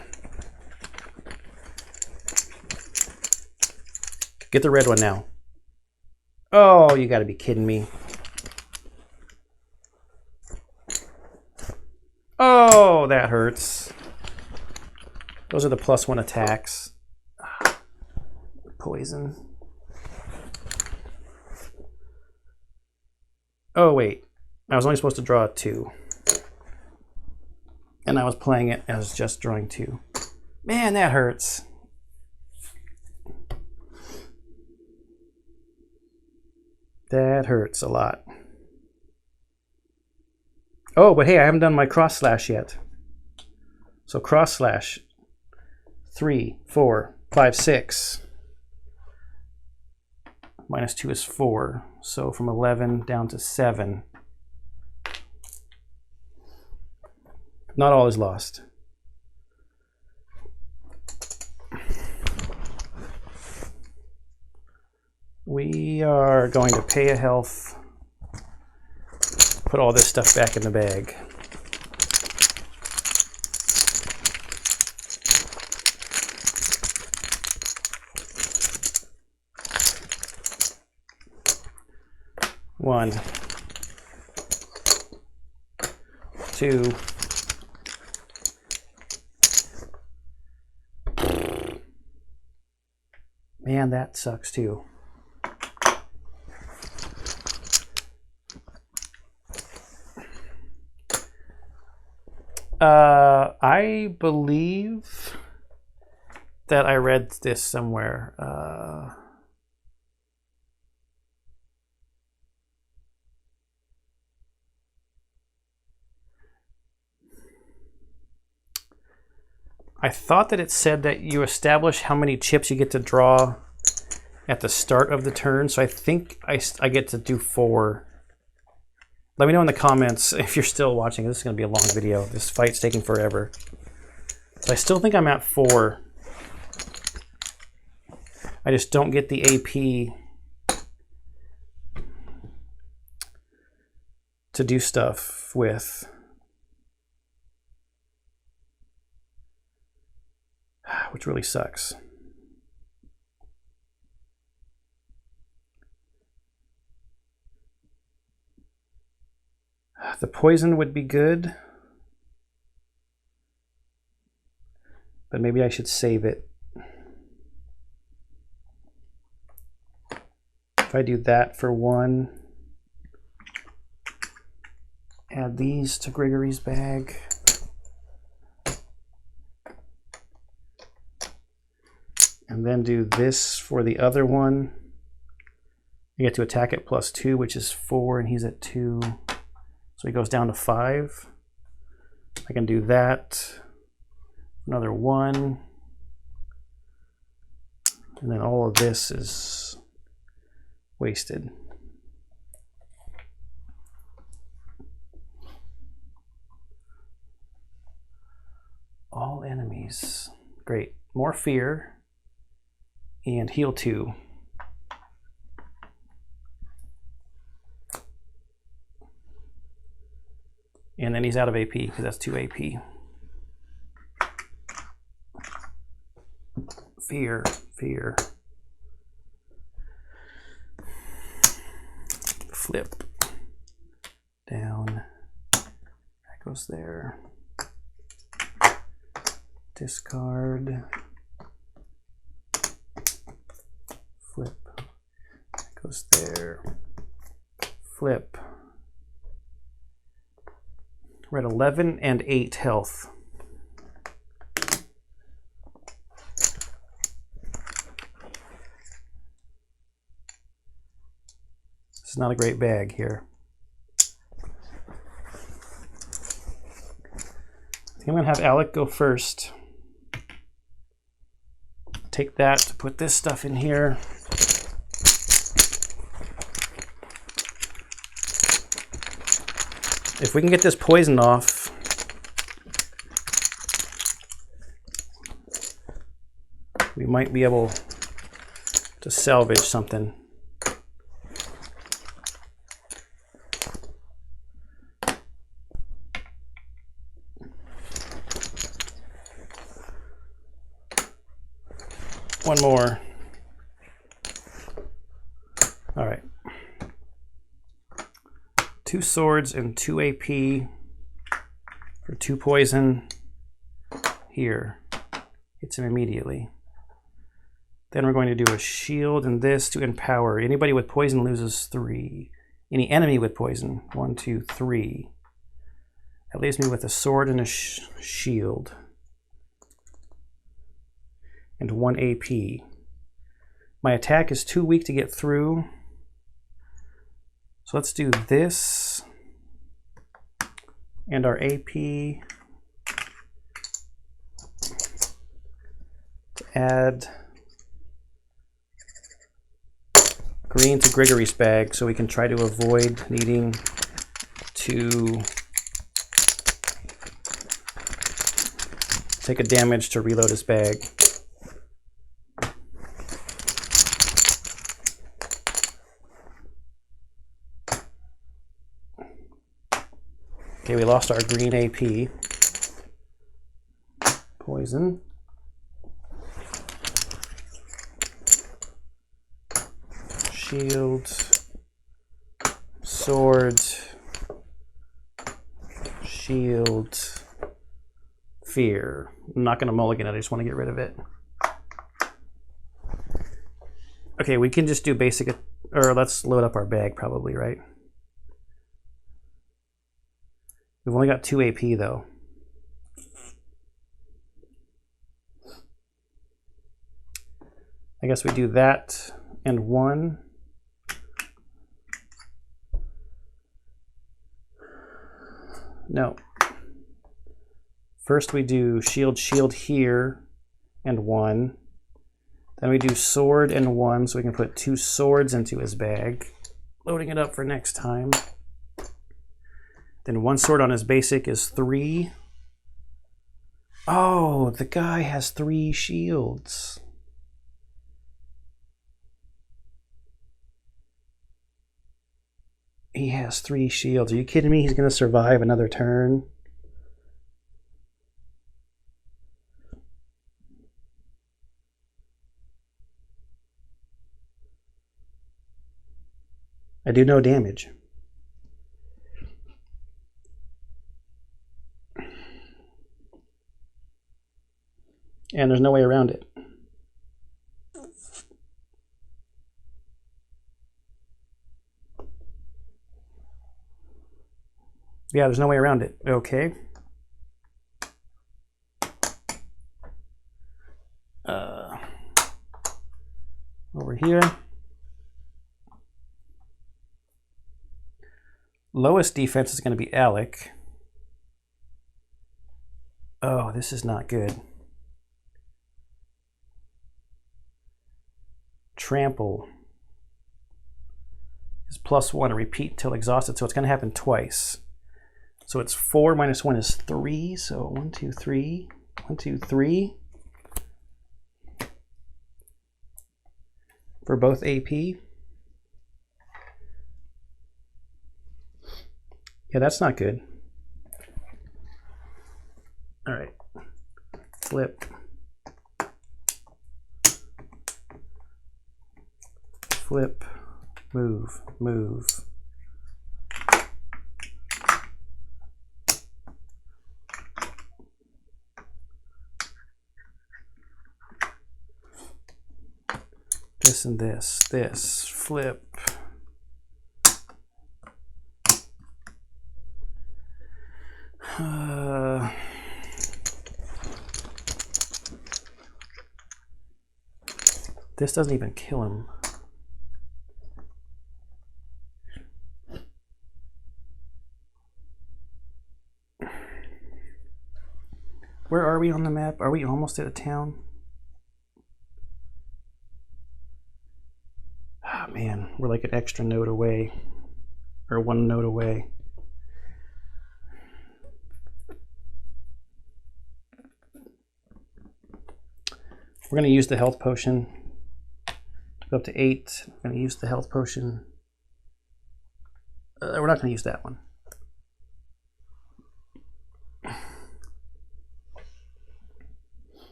Get the red one now. Oh, you gotta be kidding me. Oh, that hurts. Those are the +1 attacks. Poison. Oh, wait. I was only supposed to draw 2. And I was playing it as just drawing 2. Man, that hurts. That hurts a lot. Oh, but hey, I haven't done my cross slash yet. So cross slash 3, 4, 5, 6. -2 is 4. So from 11 down to 7. Not all is lost. We are going to pay a health. Put all this stuff back in the bag. One, 2. Man, that sucks too. I believe that I read this somewhere. I thought that it said that you establish how many chips you get to draw at the start of the turn. So I think I get to do 4. Let me know in the comments if you're still watching. This is going to be a long video. This fight's taking forever. So I still think I'm at 4. I just don't get the AP to do stuff with. Which really sucks. The poison would be good, but maybe I should save it. If I do that for 1, add these to Gregory's bag. And then do this for the other one. You get to attack at +2, which is 4, and he's at 2. So he goes down to 5. I can do that. Another 1. And then all of this is wasted. All enemies. Great. More fear. And heal 2. And then he's out of AP because that's 2 AP. Fear, fear. Flip. Down. That goes there. Discard. Flip. That goes there. Flip. We're at 11 and 8 health. This is not a great bag here. I think I'm going to have Alec go first. Take that to put this stuff in here. If we can get this poison off, we might be able to salvage something. One more. All right. 2 swords and 2 AP for 2 poison. Here. Hits him immediately. Then we're going to do a shield and this to empower. Anybody with poison loses 3. Any enemy with poison. 1, 2, 3. That leaves me with a sword and a shield. And 1 AP. My attack is too weak to get through. So let's do this. And our AP. To add green to Grigory's bag so we can try to avoid needing to take a damage to reload his bag. Okay, we lost our green AP. Poison. Shield. Sword. Shield. Fear. I'm not going to mulligan it, I just want to get rid of it. Okay, we can just do basic, or let's load up our bag probably, right? We've only got 2 AP though. I guess we do that and 1. No. First we do shield, shield here and 1. Then we do sword and 1 so we can put 2 swords into his bag. Loading it up for next time. Then 1 sword on his basic is 3. Oh, the guy has 3 shields. He has 3 shields. Are you kidding me? He's going to survive another turn? I do no damage. And there's no way around it. Yeah, there's no way around it. Okay. Over here. Lowest defense is going to be Alec. Oh, this is not good. Trample is +1, repeat until exhausted, so it's going to happen twice. So it's 4 minus 1 is 3, so 1, 2, 3, 1, 2, 3. For both AP. Yeah, that's not good. flip. Flip, move, move. This and this, flip. This doesn't even kill him. Where are we on the map? Are we almost at a town? Ah, man, we're like an extra node away, or 1 node away. We're going to use the health potion to go up to 8. We're going to use the health potion. We're not going to use that one.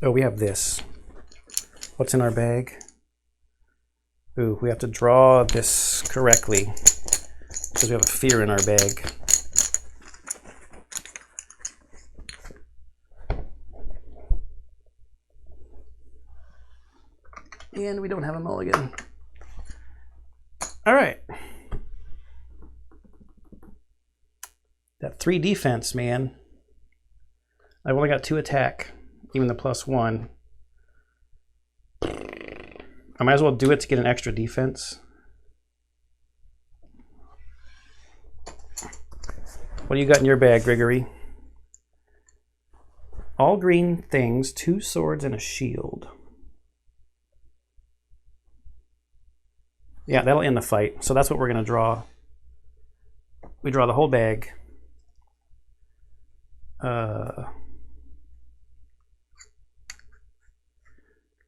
Oh, we have this. What's in our bag? Ooh, we have to draw this correctly because we have a fear in our bag. And we don't have a mulligan. All right. That 3 defense, man. I've only got 2 attack. Even the +1. I might as well do it to get an extra defense. What do you got in your bag, Gregory? All green things, 2 swords, and a shield. Yeah, that'll end the fight. So that's what we're going to draw. We draw the whole bag.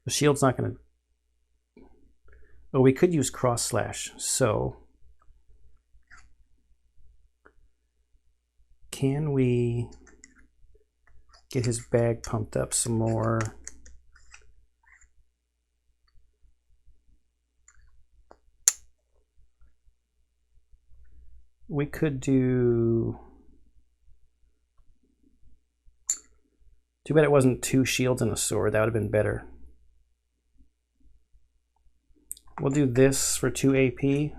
The shield's not going to... Oh, we could use cross slash. So can we get his bag pumped up some more? We could do... Too bad it wasn't 2 shields and a sword. That would have been better. We'll do this for 2 AP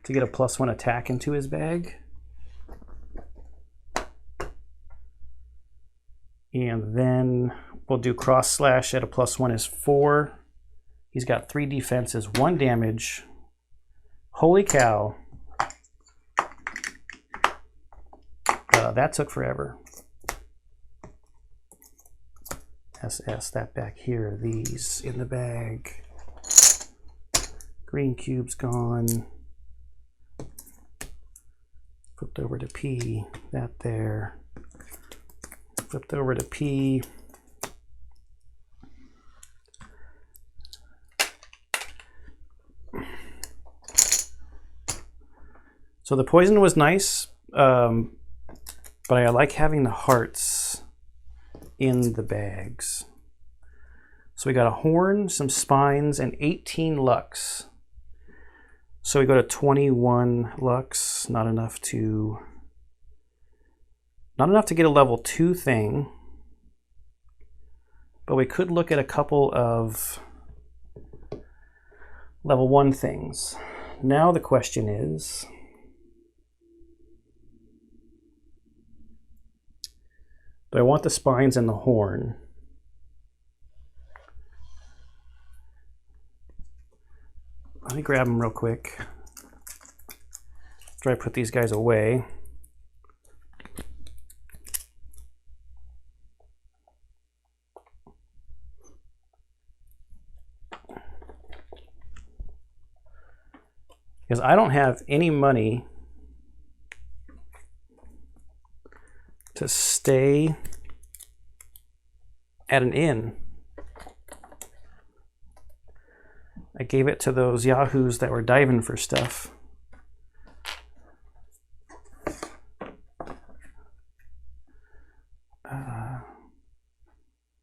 to get a +1 attack into his bag. And then we'll do cross slash at a +1 is 4. He's got 3 defenses, 1 damage. Holy cow. That took forever. SS, that back here, these in the bag. Green cube's gone. Flipped over to P, that there. Flipped over to P. So the poison was nice, but I like having the hearts in the bags. So we got a horn, some spines, and 18 lux. So we go to 21 lux, not enough to get a level 2 thing, but we could look at a couple of level 1 things. Now the question is, do I want the spines and the horn? Let me grab them real quick. Try to put these guys away. Because I don't have any money to stay at an inn. I gave it to those yahoos that were diving for stuff.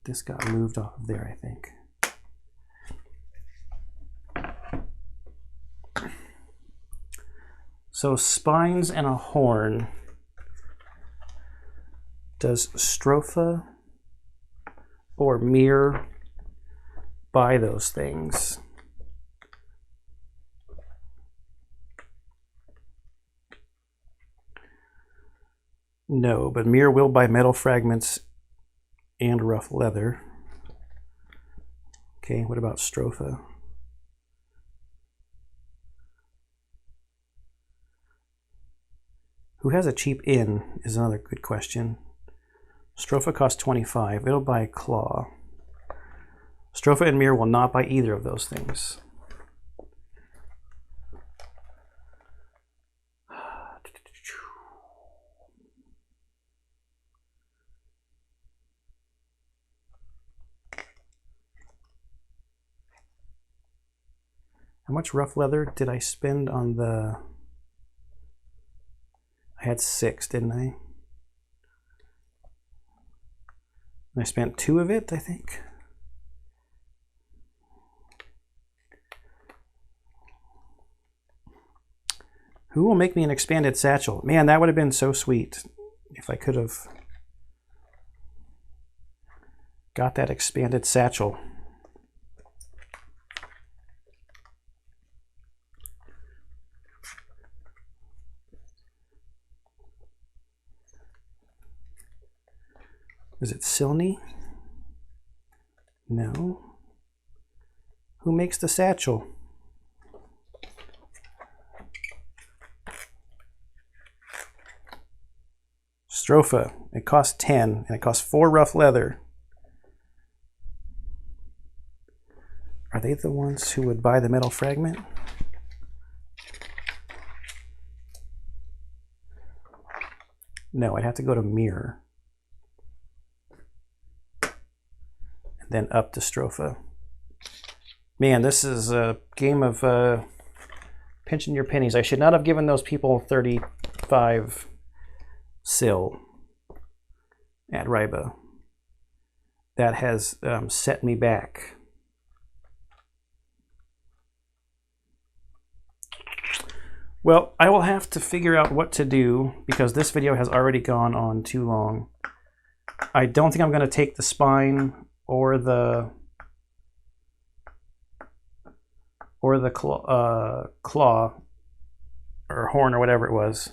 This got moved off of there, I think. So spines and a horn. Does Stropha or Mir buy those things? No, but Mir will buy metal fragments and rough leather. Okay, what about Stropha? Who has a cheap inn is another good question. Stropha costs 25. It'll buy claw. Stropha and Mir will not buy either of those things. How much rough leather did I spend on the... I had 6, didn't I? I spent 2 of it, I think. Who will make me an expanded satchel? Man, that would have been so sweet if I could have got that expanded satchel. Is it Silny? No. Who makes the satchel? Stropha. It costs 10, and it costs 4 rough leather. Are they the ones who would buy the metal fragment? No, I'd have to go to Mir. Then up to Stropha. Man, this is a game of pinching your pennies. I should not have given those people 35 sil at riba. That has set me back. Well, I will have to figure out what to do because this video has already gone on too long. I don't think I'm going to take the spine or the claw or horn or whatever it was,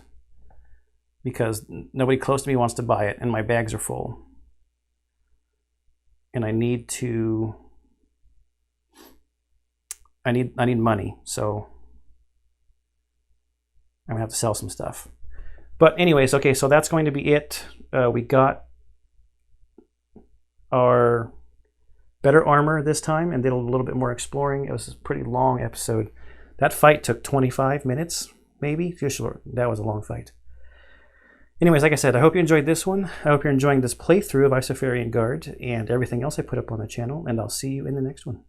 because nobody close to me wants to buy it and my bags are full. And I need money, so I'm gonna have to sell some stuff. But anyways, okay, so that's going to be it. We got our better armor this time and did a little bit more exploring. It was a pretty long episode. That fight took 25 minutes, maybe. That was a long fight. Anyways, like I said, I hope you enjoyed this one. I hope you're enjoying this playthrough of Isofarian Guard and everything else I put up on the channel, and I'll see you in the next one.